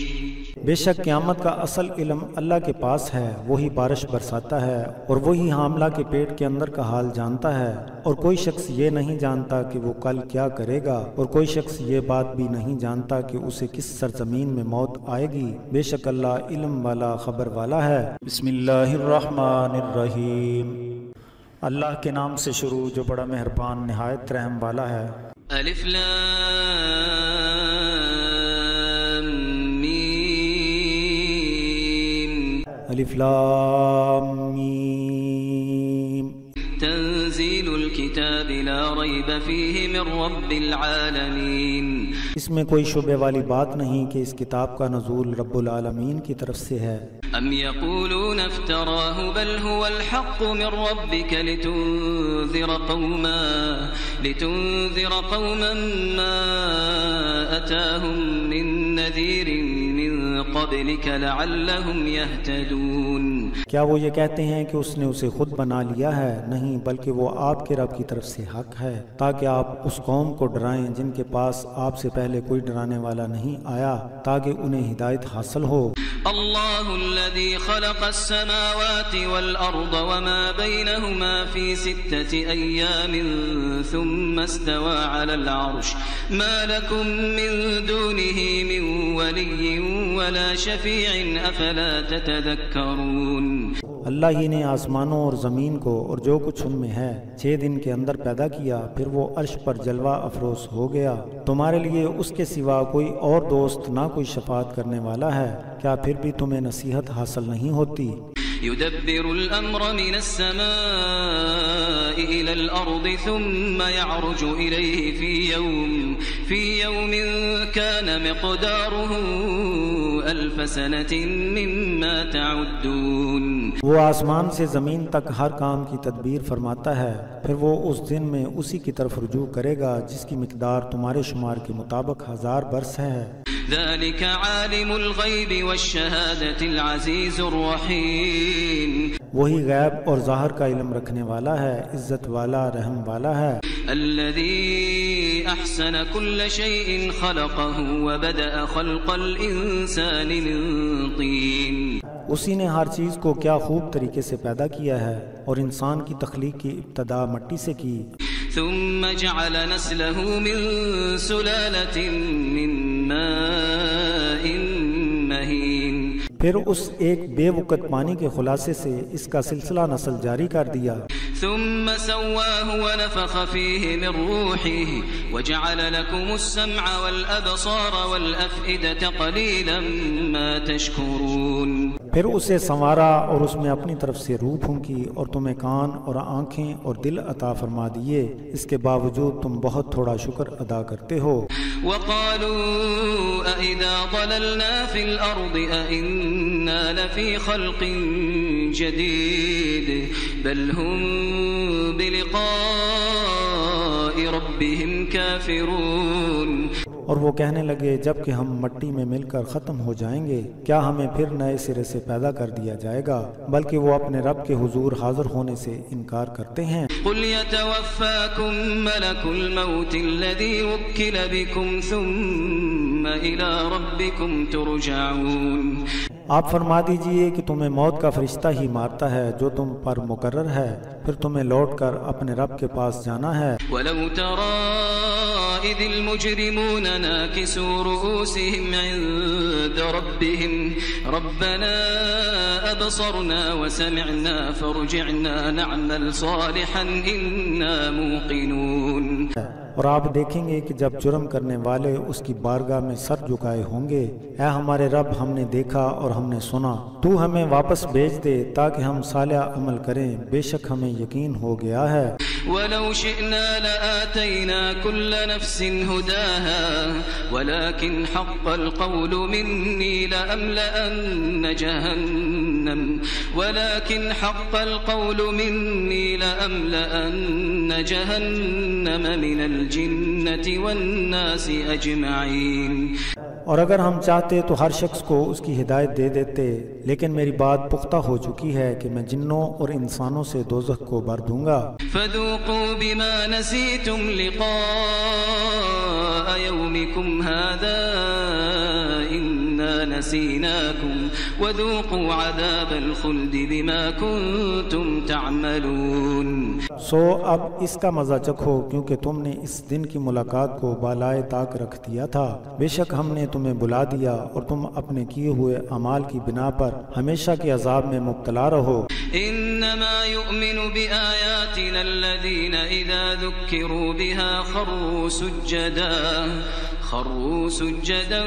بے شک قیامت کا اصل علم اللہ کے پاس ہے. وہی بارش برساتا ہے اور وہی حاملہ کے پیٹ کے اندر کا حال جانتا ہے اور کوئی شخص یہ نہیں جانتا کہ وہ کل کیا کرے گا اور کوئی شخص یہ بات بھی نہیں جانتا کہ اسے کس سرزمین میں موت آئے گی. بے شک اللہ علم والا خبر والا ہے. بسم اللہ الرحمن الرحیم. اللہ کے نام سے شروع جو بڑا مہربان نہایت رحم والا ہے. الف الف لام میم. تنزيل الكتاب لا ريب فيه من رب العالمين. اس میں کوئی شبے والی بات نہیں کہ اس کتاب کا نزول رب العالمین کی طرف سے ہے۔ ام یقولون افتراه بل هو الحق من ربك لتنذر قوما ما اتاهم من نذير من قبلك لعلهم يهتدون۔ کیا وہ یہ کہتے ہیں کہ اس نے اسے خود بنا لیا ہے؟ نہیں، بلکہ وہ آپ کے رب کی طرف سے حق ہے تاکہ آپ اس قوم کو ڈرائیں جن کے پاس آپ سے پہلے کوئی ڈرانے والا نہیں آیا، تاکہ انہیں ہدایت حاصل ہو۔ اللہ الذي خلق السماوات والأرض وما بينهما في 6 أيام ثم استوى على العرش ما لكم من دونه من ولي ولا شفيع أفلا تتذكرون۔ اللہ ہی نے آسمانوں اور زمین کو اور جو کچھ ان میں ہے 6 دن کے اندر پیدا کیا، پھر وہ عرش پر جلوہ افروز ہو گیا۔ تمہارے لیے اس کے سوا کوئی اور دوست نہ کوئی شفاعت کرنے والا ہے، کیا پھر بھی تمہیں نصیحت حاصل نہیں ہوتی؟ يدبر الأمر من السماء إلى الأرض ثم يعرج إليه في يوم كان مقداره 1000 سنة مما تعدون۔ وہ آسمان سے زمین تک ہر کام کی تدبیر فرماتا ہے، پھر وہ اس دن میں اسی کی طرف رجوع کرے گا جس کی مقدار تمہارے شمار کے مطابق 1000 برس ہے۔ ذلك عالم الغیب والشہادة العزیز الرحیم۔ وہی غیب اور ظاہر کا علم رکھنے والا ہے، عزت والا، رحم والا ہے۔ الذي احسن كل شيء خلقه وبدأ خلق الانسان من طین۔ اسی نے ہر چیز کو کیا خوب طریقے سے پیدا کیا ہے اور انسان کی تخلیق کی ابتدا مٹی سے کی۔ ثم جعل نسله من سلالة من ماء مهين۔ پھر اس ایک بے وقت پانی کے خلاصے سے اس کا سلسلہ نسل جاری کر دیا۔ ثم سواه ونفخ فيه من روحه وجعل لكم السمع والأبصار والأفئدة قليلا ما تشكرون۔ پھر اسے سنوارا اور اس میں اپنی طرف سے روح پھونکی اور تمہیں کان اور آنکھیں اور دل عطا فرما دیے، اس کے باوجود تم بہت تھوڑا شکر ادا کرتے ہو۔ وقالوا أإذا ضللنا في الأرض أإنا لفي خلق جديد بل هم بلقاء ربهم كافرون۔ اور وہ کہنے لگے جب کہ ہم مٹی میں مل کر ختم ہو جائیں گے کیا ہمیں پھر نئے سرے سے پیدا کر دیا جائے گا، بلکہ وہ اپنے رب کے حضور حاضر ہونے سے انکار کرتے ہیں۔ قل يتوفاكم ملك الموت الذي وكل بكم ثم إلى ربكم ترجعون۔ آپ فرما دیجئے کہ تمہیں موت کا فرشتہ ہی مارتا ہے جو تم پر مقرر ہے، پھر تمہیں لوٹ کر اپنے رب کے پاس جانا ہے۔ وَلَوْ تَرَىٰ إِذِ الْمُجْرِمُونَ نَاكِسُو رُءُوسِهِمْ عِندَ رَبِّهِمْ رَبَّنَا أَبْصَرْنَا وَسَمِعْنَا فَارْجِعْنَا نَعْمَلْ صَالِحًا إِنَّا مُوقِنُونَ۔ اور آپ دیکھیں گے کہ جب جرم کرنے والے اس کی بارگاہ میں سر جھکائے ہوں گے، اے ہمارے رب ہم نے دیکھا اور ہم نے سنا، تو ہمیں واپس بھیج دے تاکہ ہم صالح عمل کریں، بے شک ہمیں یقین ہو گیا ہے۔ وَلَوْ شِئْنَا لَآتَيْنَا كُلَّ نَفْسٍ هُدَاهَا وَلَكِنْ حَقَّ الْقَوْلُ مِنِّي لَأَمْلَأَنَّ جَهَنَّمَ مِنَ الْجِنَّةِ وَالنَّاسِ أَجْمَعِينَ۔ اور اگر ہم چاہتے تو ہر شخص کو اس کی ہدایت دے دیتے، لیکن میری بات پختہ ہو چکی ہے کہ میں جنوں اور انسانوں سے دوزخ کو بھر دوں گا۔ فَذُوقُوا بِمَا نَسِيتُمْ لِقَاءَ يَوْمِكُمْ هَذَا إِنَّا نَسِينَاكُمْ وَذُوقُوا عَذَابَ الْخُلْدِ بِمَا كُنْتُمْ تَعْمَلُونَ۔ سو اب اس کا مزہ چکھو کیونکہ تم نے اس دن کی ملاقات کو بالائے طاق رکھ دیا تھا، بے شک ہم نے تمہیں بلا دیا اور تم اپنے کیے ہوئے اعمال کی بنا پر ہمیشہ کے عذاب میں مبتلا رہو۔ انما يؤمن بآياتنا الذين اذا ذكروا بها خروا سجدا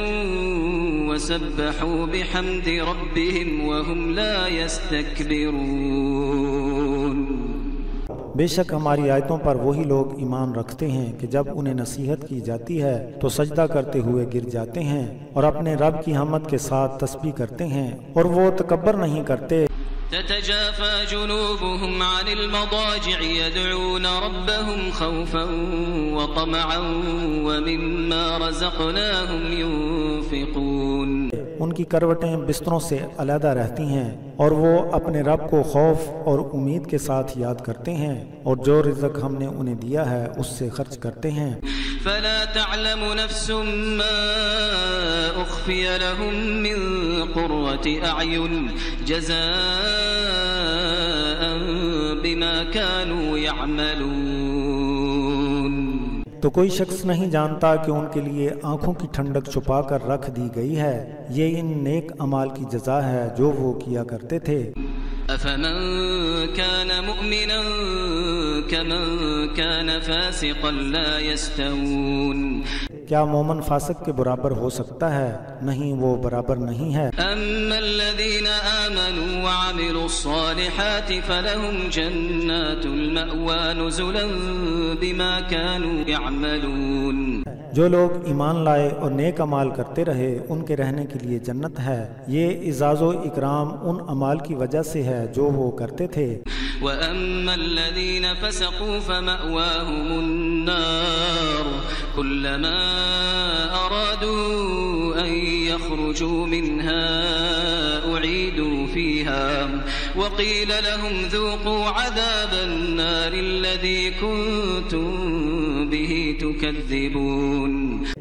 وسبحوا بحمد ربهم وهم لا يستكبرون۔ بے شک ہماری آیتوں پر وہی لوگ ایمان رکھتے ہیں کہ جب انہیں نصیحت کی جاتی ہے تو سجدہ کرتے ہوئے گر جاتے ہیں اور اپنے رب کی حمد کے ساتھ تسبیح کرتے ہیں اور وہ تکبر نہیں کرتے۔ تتجافى جنوبهم عن المضاجع يدعون ربهم خوفا وطمعا ومما رزقناهم ينفقون۔ ان کی کروٹیں بستروں سے علیحدہ رہتی ہیں اور وہ اپنے رب کو خوف اور امید کے ساتھ یاد کرتے ہیں اور جو رزق ہم نے انہیں دیا ہے اس سے خرچ کرتے ہیں۔ فلا تعلم نفس ما اخفي لهم من قرة اعين جزاء بما كانوا يعملون۔ تو کوئی شخص نہیں جانتا کہ ان کے لیے آنکھوں کی ٹھنڈک چھپا کر رکھ دی گئی ہے، یہ ان نیک اعمال کی جزا ہے جو وہ کیا کرتے تھے۔ افمن كان مؤمنا كمن كان فاسقا لا يستوون۔ کیا مومن فاسق کے برابر ہو سکتا ہے؟ نہیں، وہ برابر نہیں ہے۔ اما الذين آمنوا وعملوا الصالحات فلهم جنات المأوى نزلا بما كانوا يعملون۔ جو لوگ ایمان لائے اور نیک اعمال کرتے رہے ان کے رہنے کے لیے جنت ہے، یہ اعزاز و اکرام ان اعمال کی وجہ سے ہے جو وہ کرتے تھے۔ وَأَمَّا الَّذِينَ فَسَقُوا فَمَأْوَاهُمُ النَّارُ كُلَّمَا أَرَادُوا أَن يَخْرُجُوا مِنْهَا أُعِيدُوا فِيهَا وَقِيلَ لَهُمْ ذُوقُوا عَذَابَ النَّارِ الَّذِي كُنتُم بِهِ تُكَذِّبُونَ۔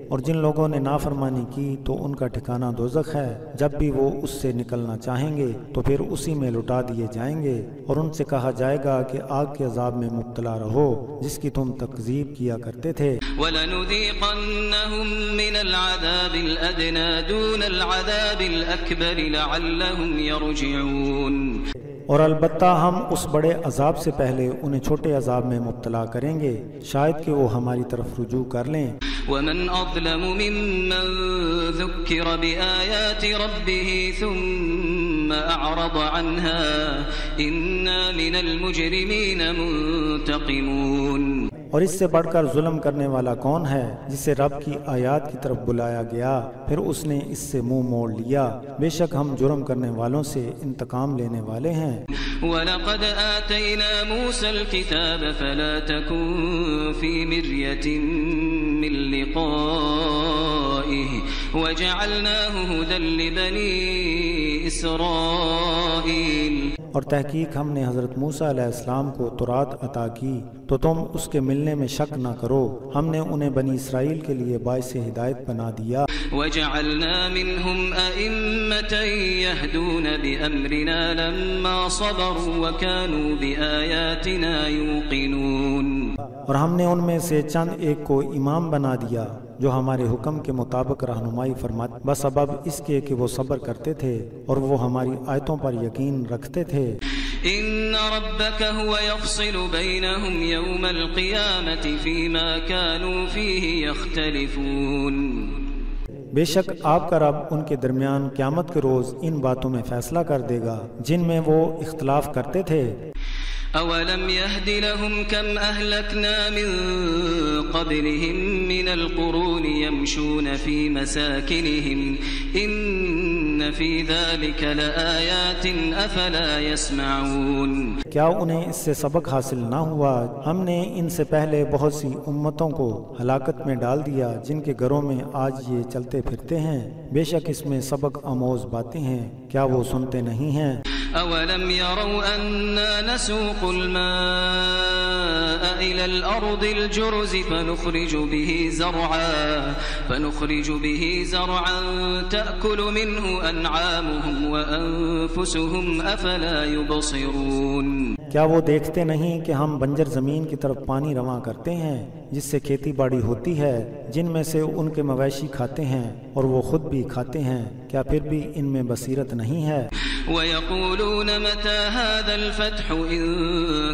اور جن لوگوں نے نافرمانی کی تو ان کا ٹھکانہ دوزخ ہے، جب بھی وہ اس سے نکلنا چاہیں گے تو پھر اسی میں لٹا دیے جائیں گے اور ان سے کہا جائے گا کہ آگ کے عذاب میں مبتلا رہو جس کی تم تکذیب کیا کرتے تھے۔ وَلَنُذِيقَنَّهُم مِّنَ الْعَذَابِ الْأَدْنَىٰ دُونَ الْعَذَابِ الْأَكْبَرِ لَعَلَّهُمْ يَرْجِعُونَ۔ اور البتہ ہم اس بڑے عذاب سے پہلے انہیں چھوٹے عذاب میں مبتلا کریں گے شاید کہ وہ ہماری طرف رجوع کر لیں۔ وَمَنْ أَظْلَمُ مِمَّن ذُكِّرَ بِآيَاتِ رَبِّهِ ثُمَّ أَعْرَضَ عَنْهَا إِنَّا مِنَ الْمُجْرِمِينَ مُنْتَقِمُونَ۔ اور اس سے بڑھ کر ظلم کرنے والا کون ہے جسے رب کی آیات کی طرف بلایا گیا پھر اس نے اس سے منہ موڑ لیا، بے شک ہم جرم کرنے والوں سے انتقام لینے والے ہیں۔ وَلَقَدْ آتَيْنَا مُوسَى الْكِتَابَ فَلَا تَكُنْ فِي مِرْيَةٍ مِّن لِقَائِهِ وَجَعَلْنَاهُ هُدًى لِبَنِي إِسْرَائِيلَ۔ اور تحقیق ہم نے حضرت موسیٰ علیہ السلام کو تورات عطا کی تو تم اس کے ملنے میں شک نہ کرو، ہم نے انہیں بنی اسرائیل کے لیے باعث ہدایت بنا دیا۔ وَجَعَلْنَا مِنْهُمْ أَئِمَّةً يَهْدُونَ بِأَمْرِنَا لَمَّا صَبَرُوا وَكَانُوا بِآيَاتِنَا يُوقِنُونَ۔ اور ہم نے ان میں سے چند ایک کو امام بنا دیا جو ہمارے حکم کے مطابق رہنمائی فرماتے بسبب اس کے کہ وہ صبر کرتے تھے اور وہ ہماری آیتوں پر یقین رکھتے تھے۔ إِنَّ رَبَّكَ هُوَ يَفْصِلُ بَيْنَهُمْ يَوْمَ الْقِيَامَةِ فِيمَا كَانُوا فِيهِ يَخْتَلِفُونَ۔ بے شک آپ کا رب ان کے درمیان قیامت کے روز ان باتوں میں فیصلہ کر دے گا جن میں وہ اختلاف کرتے تھے۔ أَوَلَمْ يَهْدِ لَهُمْ كَمْ أَهْلَكْنَا مِن قَبْلِهِم مِّنَ الْقُرُونِ يَمْشُونَ فِي مَسَاكِنِهِمْ إِنَّ فِي ذَلِكَ لَآيَاتٍ أَفَلَا يَسْمَعُونَ۔ کیا انہیں اس سے سبق حاصل نہ ہوا؟ ہم نے ان سے پہلے بہت سی امتوں کو ہلاکت میں ڈال دیا جن کے گھروں میں آج یہ چلتے پھرتے ہیں، بے شک اس میں سبق آموز باتیں ہیں، کیا وہ سنتے نہیں ہیں؟ أَوَلَمْ يَرَوْا أَنَّا نَسُوقُ الْمَاءَ إِلَى الْأَرْضِ الْجُرُزِ فَنُخْرِجُ بِهِ زَرْعًا تَأْكُلُ مِنْهُ أَنْعَامُهُمْ وَأَنفُسُهُمْ أَفَلَا يُبْصِرُونَ۔ کیا وہ دیکھتے نہیں کہ ہم بنجر زمین کی طرف پانی رواں کرتے ہیں جس سے کھیتی باڑی ہوتی ہے، جن میں سے ان کے مویشی کھاتے ہیں اور وہ خود بھی کھاتے ہیں، کیا پھر بھی ان میں بصیرت نہیں ہے؟ وَيَقُولُونَ مَتَى هَذَا الْفَتْحُ إِن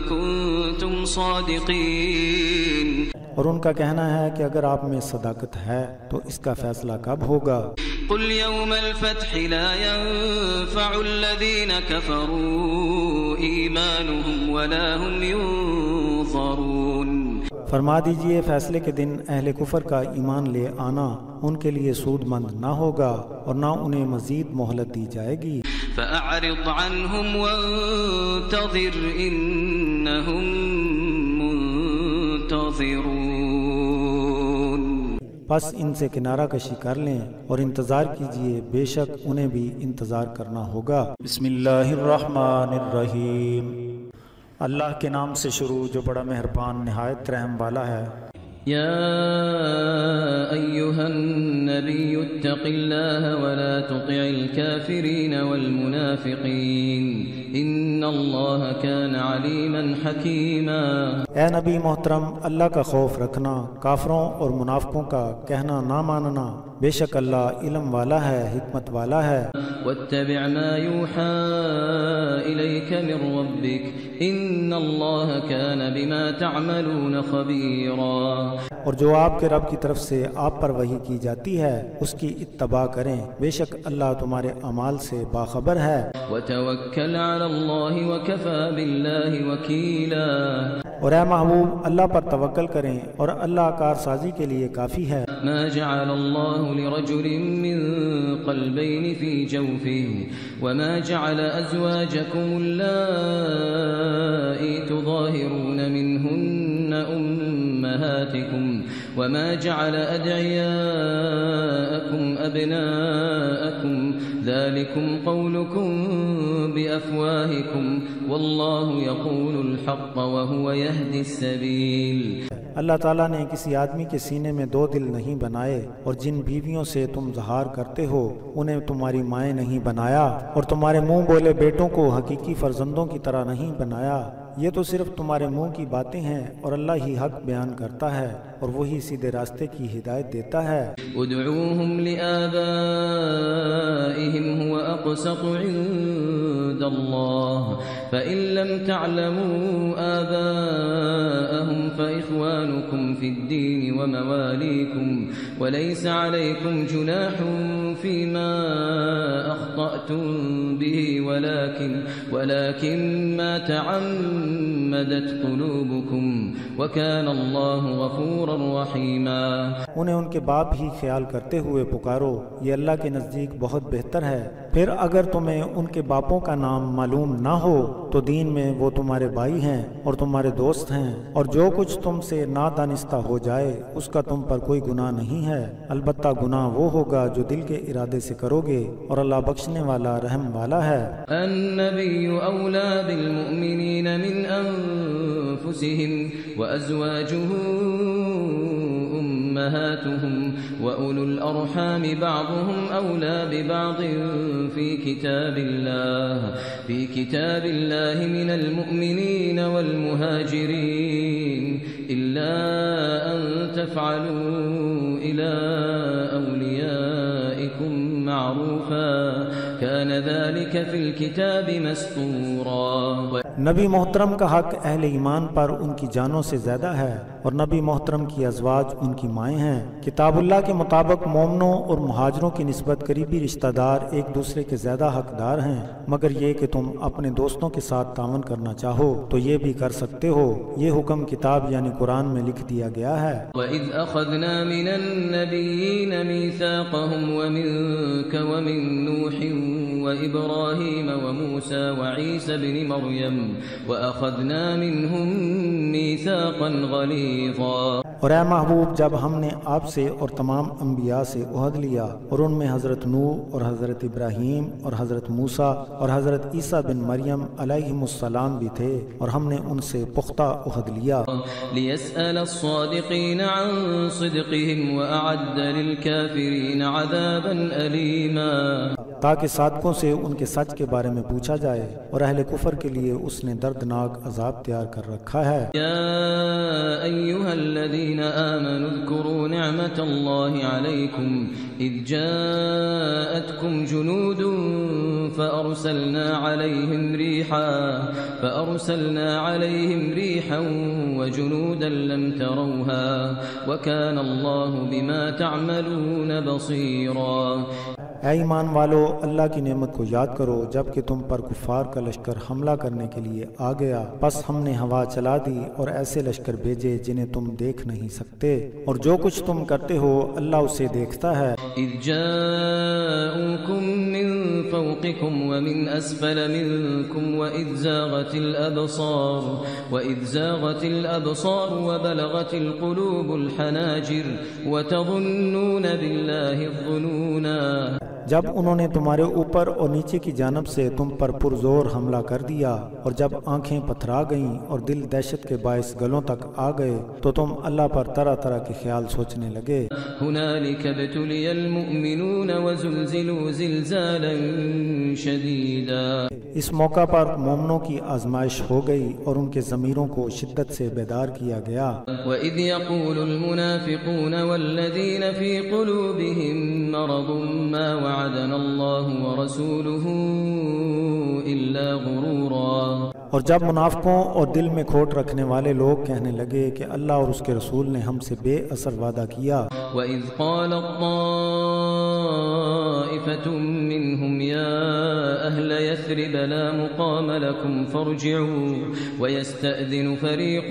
كُنتُمْ صَادِقِينَ۔ اور ان کا کہنا ہے کہ اگر آپ میں صداقت ہے تو اس کا فیصلہ کب ہوگا؟ قل يوم الفتح لا ينفع الذين كفروا إيمانهم ولا هم ينظرون۔ فرما دیجئے فیصلے کے دن اہل کفر کا ایمان لے آنا ان کے لیے سود مند نہ ہوگا اور نہ انہیں مزید مہلت دی جائے گی۔ فأعرض عنهم وانتظر إنهم منتظرون۔ پس ان سے کنارہ کشی کر لیں اور انتظار کیجئے، بے شک انہیں بھی انتظار کرنا ہوگا۔ بسم اللہ الرحمن الرحیم۔ اللہ کے نام سے شروع جو بڑا مہربان نہایت رحم والا ہے۔ يا أيها النبي اتق الله ولا تطع الكافرين والمنافقين إن الله كان عليما حكيما۔ اے نبی محترم، اللہ کا خوف رکھنا، کافروں اور منافقوں کا کہنا نہ ماننا، بے شک اللہ علم والا ہے، حکمت والا ہے۔ واتبع ما يوحى إليك من ربك إن الله كان بما تعملون خبيرا۔ اور جو آپ کے رب کی طرف سے آپ پر وحی کی جاتی ہے اس کی اتباع کریں، بے شک اللہ تمہارے اعمال سے باخبر ہے۔ وتوکل علی اللہ وکفى باللہ وکیلا۔ اور اے محبوب اللہ پر توکل کریں اور اللہ کارسازی کے لیے کافی ہے۔ ما جعل اللہ لرجل من قلبین فی جوفه وما جعل ازواجکم اللائی تظاہرون منہن أمهاتكم وما جعل أدعياءكم أبناءكم ذلكم قولكم بأفواهكم والله يقول الحق وهو يهدي السبيل۔ اللہ تعالیٰ نے کسی آدمی کے سینے میں دو دل نہیں بنائے، اور جن بیویوں سے تم ظہار کرتے ہو انہیں تمہاری مائیں نہیں بنایا، اور تمہارے منہ بولے بیٹوں کو حقیقی فرزندوں کی طرح نہیں بنایا۔ یہ تو صرف تمہارے منہ کی باتیں ہیں، اور اللہ ہی حق بیان کرتا ہے اور وہی سیدھے راستے کی ہدایت دیتا ہے۔ ادعوهم لآبائهم هو أقسط عند الله فإن لم تعلموا آباءهم فإخوانكم في الدين ومواليكم وليس عليكم جناح فيما أخطأتم به ولكن ما تعمدت قلوبكم وكان الله غفورا رحيما۔ انہیں ان کے باپ ہی خیال کرتے ہوئے پکارو، یہ اللہ کے نزدیک بہت بہتر ہے۔ پھر اگر تمہیں ان کے باپوں کا نام معلوم نہ ہو تو دین میں وہ تمہارے بھائی ہیں اور تمہارے دوست ہیں، اور جو کچھ تم سے نادانستہ ہو جائے اس کا تم پر کوئی گناہ نہیں ہے، البتہ گناہ وہ ہوگا جو دل کے ارادے سے کرو گے، اور اللہ بخشنے والا رحم والا ہے۔ النبی اولی بالمؤمنین من انفسهم وازواجه أمهاتهم وأولو الأرحام بعضهم أولى ببعض في كتاب الله من المؤمنين والمهاجرين إلا أن تفعلوا إلى أوليائكم معروفا كان ذلك في الكتاب مسطورا۔ نبی محترم کا حق اہل ایمان پر ان کی جانوں سے زیادہ ہے، اور نبی محترم کی ازواج ان کی مائیں ہیں۔ کتاب اللہ کے مطابق مومنوں اور مہاجروں کی نسبت قریبی رشتہ دار ایک دوسرے کے زیادہ حقدار ہیں، مگر یہ کہ تم اپنے دوستوں کے ساتھ تعاون کرنا چاہو تو یہ بھی کر سکتے ہو، یہ حکم کتاب یعنی قرآن میں لکھ دیا گیا ہے۔ وَإِذْ أَخَذْنَا مِنَ النَّبِيِّينَ مِيثَاقَهُمْ وَمِنكَ وَمِن نُوحٍ وَإِبْرَاهِيمَ وَمُوسَى وَعِيسَى ابْنِ مَرْيَمَ وَأَخَذْنَا مِنْهُم مِيثَاقًا غَلِيظًا۔ اور اے محبوب، جب ہم نے آپ سے اور تمام انبیاء سے عہد لیا، اور ان میں حضرت نوح اور حضرت ابراہیم اور حضرت موسیٰ اور حضرت عیسیٰ بن مریم علیہم السلام بھی تھے، اور ہم نے ان سے پختہ عہد لیا۔ لِيَسْأَلَ الصَّادِقِينَ عَن صِدْقِهِمْ وَأَعَدَّ لِلْكَافِرِينَ عَذَابًا أَلِيمًا، تاکہ صادقوں سے ان کے سچ کے بارے میں پوچھا جائے، اور اہل کفر کے لیے اس نے دردناک عذاب تیار کر رکھا ہے۔ یا ایھا الذین آمنوا اذکروا نعمت اللہ علیکم اذ جاءتکم جنود فأرسلنا علیہم ریحا وجنودا لم تروها وكان اللہ بما تعملون بصیرا۔ اے ایمان والو، اللہ کی نعمت کو یاد کرو جب کہ تم پر کفار کا لشکر حملہ کرنے کے لیے آ گیا، پس ہم نے ہوا چلا دی اور ایسے لشکر بھیجے جنہیں تم دیکھ نہیں سکتے، اور جو کچھ تم کرتے ہو اللہ اسے دیکھتا ہے۔ اذ جاءوکم من فوقکم ومن اسفل منکم وإذ زاغت الأبصار وبلغت القلوب الحناجر وتظنون بالله الظنونا۔ جب انہوں نے تمہارے اوپر اور نیچے کی جانب سے تم پر پرزور حملہ کر دیا، اور جب آنکھیں پتھرا گئیں اور دل دہشت کے باعث گلوں تک آ گئے، تو تم اللہ پر طرح طرح کے خیال سوچنے لگے۔ هنالك ابتلي المؤمنون وزلزلوا زلزالا شديدا۔ اس موقع پر مومنوں کی آزمائش ہو گئی اور ان کے ضمیروں کو شدت سے بیدار کیا گیا۔ وَإِذْ يَقُولُ الْمُنَافِقُونَ وَالَّذِينَ فِي قُلُوبِهِم مَّرَضٌ مَّا وَعَدَنَا اللَّهُ وَرَسُولُهُ إِلَّا غُرُورًا۔ اور جب منافقوں اور دل میں کھوٹ رکھنے والے لوگ کہنے لگے کہ اللہ اور اس کے رسول نے ہم سے بے اثر وعدہ کیا۔ وَإِذْ قَالَت طَّائِفَةٌ مِّنْهُمْ يَا أَهْلَ يَثْرِبَ لَا مُقَامَ لَكُمْ فَارْجِعُوا وَيَسْتَأْذِنُ فَرِيقٌ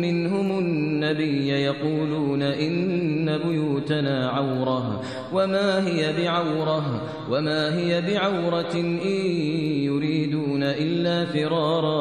مِّنْهُمُ النَّبِيَّ يَقُولُونَ إِنَّ بُيُوتَنَا عَوْرَةٌ وَمَا هِيَ بِعَوْرَةٍ إِن يُرِيدُونَ إِلَّا فِرَارًا۔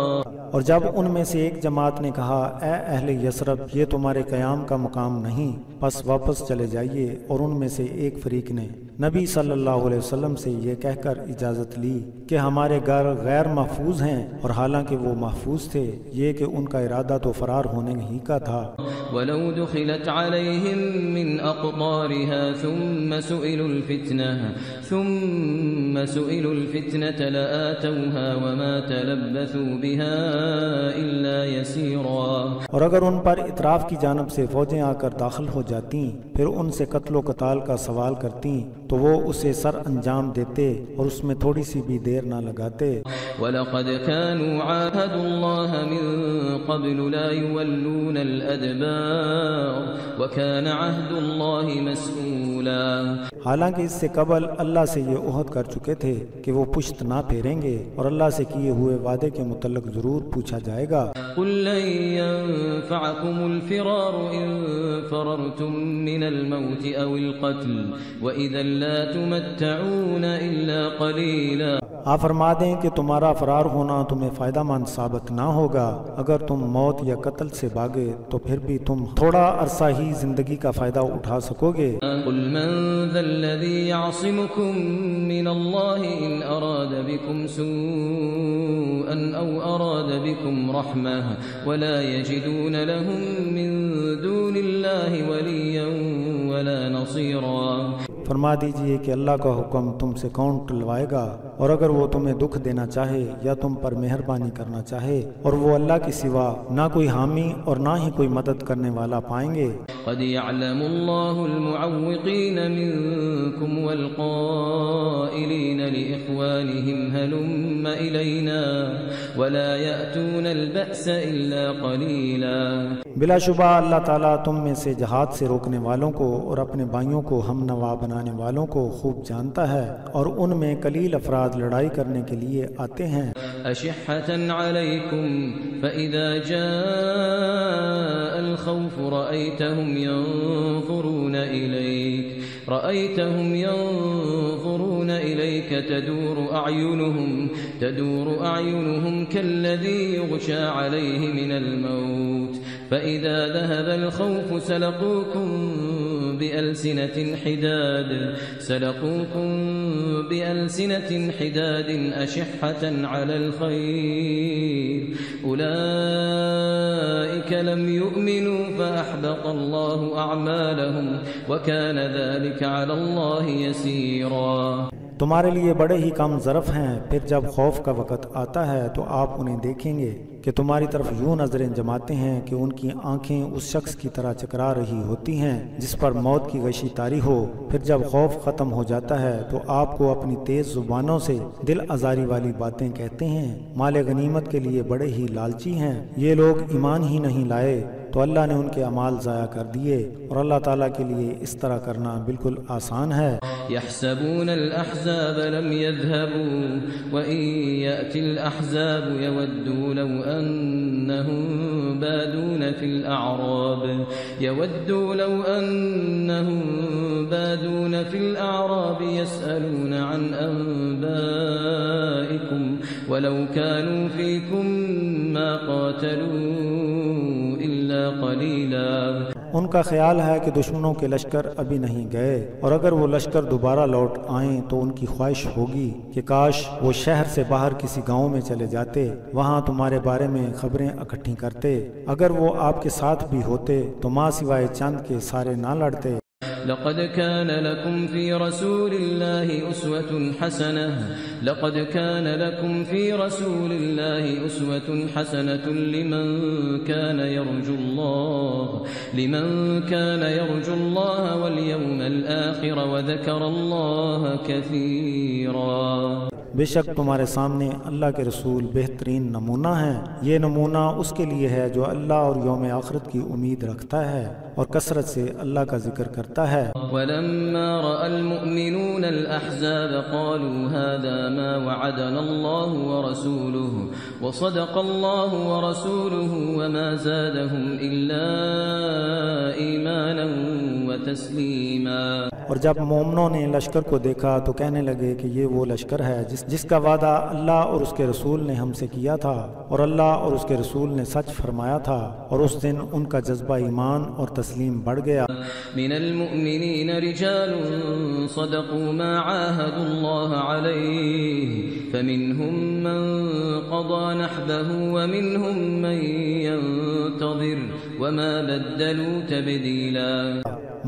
اور جب ان میں سے ایک جماعت نے کہا، اے اہل یثرب، یہ تمہارے قیام کا مقام نہیں، پس واپس چلے جائیے، اور ان میں سے ایک فریق نے نبی صلی اللہ علیہ وسلم سے یہ کہہ کر اجازت لی کہ ہمارے گھر غیر محفوظ ہیں، اور حالانکہ وہ محفوظ تھے، یہ کہ ان کا ارادہ تو فرار ہونے ہی کا تھا۔ وَلَوْ دُخِلَتْ عَلَيْهِمْ مِنْ أَقْطَارِهَا ثُمَّ سُئِلُوا الْفِتْنَةَ لَآتَوْهَا وَمَا تَلَبَّثُوا بِهَا إِلَّا يَسِيرًا۔ اور اگر ان پر اطراف کی جانب سے فوجیں آ کر داخل ہو جاتی، پھر ان سے قتل و قتال کا سوال کرتی، تو وہ اسے سر انجام دیتے اور اس میں تھوڑی سی بھی دیر نہ لگاتے۔ وَلَقَدْ كَانُوا عَاهَدُوا اللَّهَ مِن قَبْلُ لَا يُوَلُّونَ الْأَدْبَارَ وَكَانَ عَهْدُ اللَّهِ مَسْئُولًا۔ حالانکہ اس سے قبل اللہ سے یہ عہد کر چکے تھے کہ وہ پشت نہ پھیریں گے، اور اللہ سے کیے ہوئے وعدے کے متعلق ضرور پوچھا جائے گا۔ قُل لَّن يَنفَعَكُمُ الْفِرَارُ إِن فَرَرْتُم مِّنَ الْمَوْتِ أَوِ الْقَتْلِ وَإِذًا لَّا تُمَتَّعُونَ إِلَّا قَلِيلًا۔ آپ فرما دیں کہ تمہارا فرار ہونا تمہیں فائدہ مند ثابت نہ ہوگا، اگر تم موت یا قتل سے بھاگے تو پھر بھی تم تھوڑا عرصہ ہی زندگی کا فائدہ اٹھا سکو گے۔ قُلْ مَن ذَا الَّذِي يَعْصِمُكُم مِّنَ اللَّهِ إِنْ أَرَادَ بِكُمْ سُوءًا أَوْ أَرَادَ بِكُمْ رَحْمَةً وَلَا يَجِدُونَ لَهُم مِّن دُونِ اللَّهِ وَلِيًّا وَلَا نَصِيرًا۔ فرما دیجئے کہ اللہ کا حکم تم سے کون ٹلوائے گا، اور اگر وہ تمہیں دکھ دینا چاہے یا تم پر مہربانی کرنا چاہے، اور وہ اللہ کے سوا نہ کوئی حامی اور نہ ہی کوئی مدد کرنے والا پائیں گے۔ قد يعلم الله المعوقين منكم والقائلين لإخوانهم هلم إلينا ولا يأتون البأس إلا قليلا۔ بلا شبہ اللہ تعالیٰ تم میں سے جہاد سے روکنے والوں کو اور اپنے بھائیوں کو ہم نوا بنانے والوں کو خوب جانتا ہے، اور ان میں قلیل افراد لڑائی کرنے کے لیے آتے ہیں۔ أشحة عليكم فإذا جاء الخوف رأيتهم ينظرون إليك تدور أعينهم كالذي يغشى عليه من الموت فإذا ذهب الخوف سلقوكم بألسنة حداد أشحة على الخير أولئك لم يؤمنوا فأحبط الله أعمالهم وكان ذلك على الله يسيرا۔ تمہارے لیے بڑے ہی کم ظرف ہیں، پھر جب خوف کا وقت آتا ہے تو آپ انہیں دیکھیں گے کہ تمہاری طرف یوں نظریں جماتے ہیں کہ ان کی آنکھیں اس شخص کی طرح چکرا رہی ہوتی ہیں جس پر موت کی غشی طاری ہو۔ پھر جب خوف ختم ہو جاتا ہے تو آپ کو اپنی تیز زبانوں سے دل آزاری والی باتیں کہتے ہیں۔ مال غنیمت کے لیے بڑے ہی لالچی ہیں، یہ لوگ ایمان ہی نہیں لائے تو اللہ نے ان کے اعمال ضائع کر دیے، اور اللہ تعالیٰ کے لیے اس طرح کرنا بالکل آسان ہے۔ يحسبون الأحزاب لم يذهبوا وإن يأتي الأحزاب يودوا لو أنهم بادون في الأعراب يسألون عن أنبائكم ولو كانوا فيكم ما قاتلوا إلا قليلا۔ ان کا خیال ہے کہ دشمنوں کے لشکر ابھی نہیں گئے، اور اگر وہ لشکر دوبارہ لوٹ آئیں تو ان کی خواہش ہوگی کہ کاش وہ شہر سے باہر کسی گاؤں میں چلے جاتے، وہاں تمہارے بارے میں خبریں اکٹھی کرتے، اگر وہ آپ کے ساتھ بھی ہوتے تو ماں سوائے چند کے سارے نہ لڑتے۔ لقد كان لكم في رسول الله أسوة حسنة لمن كان يرجو الله واليوم الآخر وذكر الله كثيرا۔ بے شک تمہارے سامنے اللہ کے رسول بہترین نمونہ ہیں، یہ نمونہ اس کے لیے ہے جو اللہ اور یوم آخرت کی امید رکھتا ہے اور کثرت سے اللہ کا ذکر کرتا ہے۔ وَلَمَّا رَأَى الْمُؤْمِنُونَ الْأَحْزَابَ قَالُوا هَذَا مَا وَعَدَنَا اللَّهُ وَرَسُولُهُ وَصَدَقَ اللَّهُ وَرَسُولُهُ وَمَا زَادَهُمْ إِلَّا إِيمَانًا وَتَسْلِيمًا۔ اور جب مومنوں نے لشکر کو دیکھا تو کہنے لگے کہ یہ وہ لشکر ہے جس کا وعدہ اللہ اور اس کے رسول نے ہم سے کیا تھا، اور اللہ اور اس کے رسول نے سچ فرمایا تھا، اور اس دن ان کا جذبہ ایمان اور تسلیم بڑھ گیا۔ من المؤمنین رجال صدقوا ما عاهدوا الله عليه فمنهم من قضى نحبه ومنهم من ينتظر وما بدلوا تبدیلا۔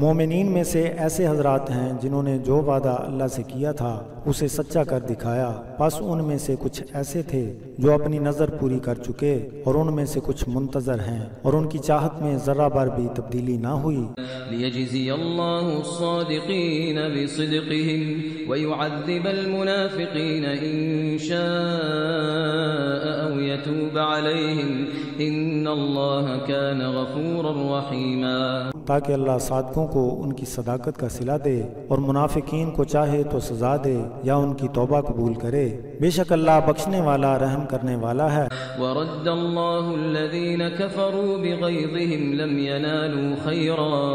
مومنین میں سے ایسے حضرات ہیں جنہوں نے جو وعدہ اللہ سے کیا تھا اسے سچا کر دکھایا، پس ان میں سے کچھ ایسے تھے جو اپنی نظر پوری کر چکے، اور ان میں سے کچھ منتظر ہیں، اور ان کی چاہت میں ذرہ بھر بھی تبدیلی نہ ہوئی۔ لِيَجْزِيَ اللَّهُ الصَّادِقِينَ بِصِدْقِهِمْ وَيُعَذِّبَ الْمُنَافِقِينَ إِن شَاءَ أَوْ يَتُوبَ عَلَيْهِمْ إِنَّ اللَّهَ كَانَ غَفُورًا رَحِيمًا۔ تاکہ اللہ صادقوں کو ان کی صداقت کا صلہ دے، اور منافقین کو چاہے تو سزا دے یا ان کی توبہ قبول کرے، بے شک اللہ بخشنے والا رحم کرنے والا ہے۔ وَرَدَّ اللَّهُ الَّذِينَ كَفَرُوا بِغَيْظِهِمْ لَمْ يَنَالُوا خَيْرًا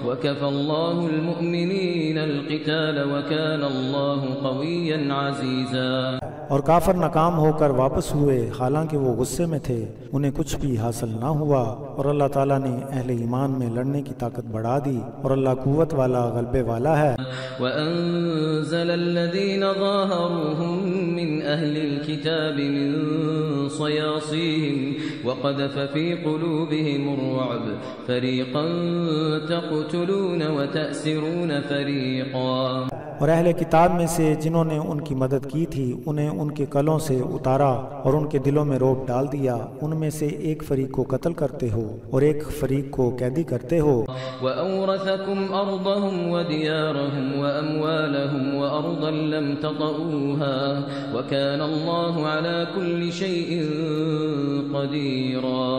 وَكَفَى اللَّهُ الْمُؤْمِنِينَ الْقِتَالَ وَكَانَ اللَّهُ قَوِيًّا عَزِيزًا۔ اور کافر ناکام ہو کر واپس ہوئے حالانکہ وہ غصے میں تھے، انہیں کچھ بھی حاصل نہ ہوا، اور اللہ تعالیٰ نے اہل ایمان میں لڑنے کی طاقت بڑھا دی، اور اللہ قوت والا غلبے والا ہے۔ وَأَنزَلَ الَّذِينَ ظَاهَرُوهُم مِّنْ أَهْلِ الْكِتَابِ مِنْ صَيَاصِيهِمْ وَقَذَفَ فِي قُلُوبِهِمُ الرُّعْبَ فَرِيقًا تَقْتُلُونَ وَتَأْسِرُونَ فَرِيقًا۔ اور اہل کتاب میں سے جنہوں نے ان کی مدد کی تھی انہیں ان کے قلوں سے اتارا اور ان کے دلوں میں رعب ڈال دیا، ان میں سے ایک فریق کو قتل کرتے ہو اور ایک فریق کو قیدی کرتے ہو۔ وَأَوْرَثَكُمْ أَرْضَهُمْ وَدِيَارَهُمْ وَأَمْوَالَهُمْ وَأَرْضًا لَّمْ تَطَئُوهَا وَكَانَ اللَّهُ عَلَى كُلِّ شَيْءٍ قَدِيرًا۔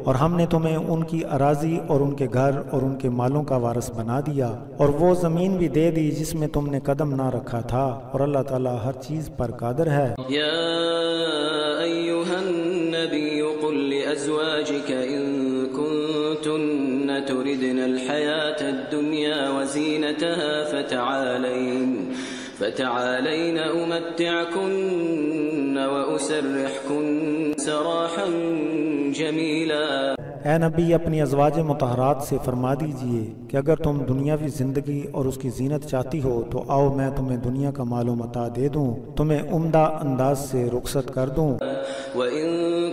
اور ہم نے تمہیں ان کی اراضی اور ان کے گھر اور ان کے مالوں کا وارث بنا دیا، اور وہ زمین بھی دے دی جس میں تم نے قدم نہ رکھا تھا، اور اللہ تعالیٰ ہر چیز پر قادر ہے۔ یا ایھا النبی قل لأزواجک ان کنتن تردن الحیاة الدنیا وزینتها فتعالین امتعکن واسرحکن سراحا جمیلا۔ اے نبی اپنی ازواج مطہرات سے فرما دیجئے کہ اگر تم دنیاوی زندگی اور اس کی زینت چاہتی ہو تو آؤ میں تمہیں دنیا کا مال و متاع دے دوں، تمہیں عمدہ انداز سے رخصت کر دوں۔ وَإِن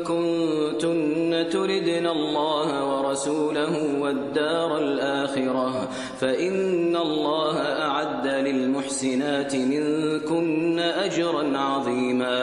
كُنتُنَّ تُرِدْنَ اللَّهَ وَرَسُولَهُ وَالدَّارَ الْآخِرَةَ فَإِنَّ اللَّهَ أَعَدَّ لِلْمُحْسِنَاتِ مِنكُنَّ أَجْرًا عَظِيمًا۔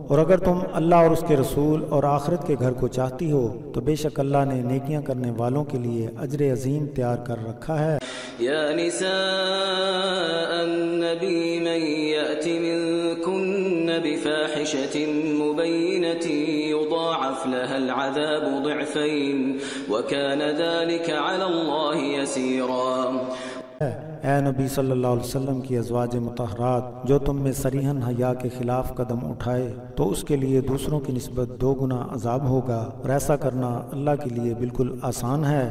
اور اگر تم اللہ اور اس کے رسول اور آخرت کے گھر کو چاہتی ہو تو بے شک اللہ نے نیکیاں کرنے والوں کے لیے اجر عظیم تیار کر رکھا ہے۔ یا نساء النبی من یأت منکن بفاحشة مبينة يضاعف لها العذاب ضعفين وكان ذلك على الله يسيرا۔ اے نبی صلی اللہ علیہ وسلم کی ازواج مطہرات، جو تم میں صریحاً حیا کے خلاف قدم اٹھائے تو اس کے لیے دوسروں کی نسبت 2 گنا عذاب ہوگا، اور ایسا کرنا اللہ کے لیے بالکل آسان ہے۔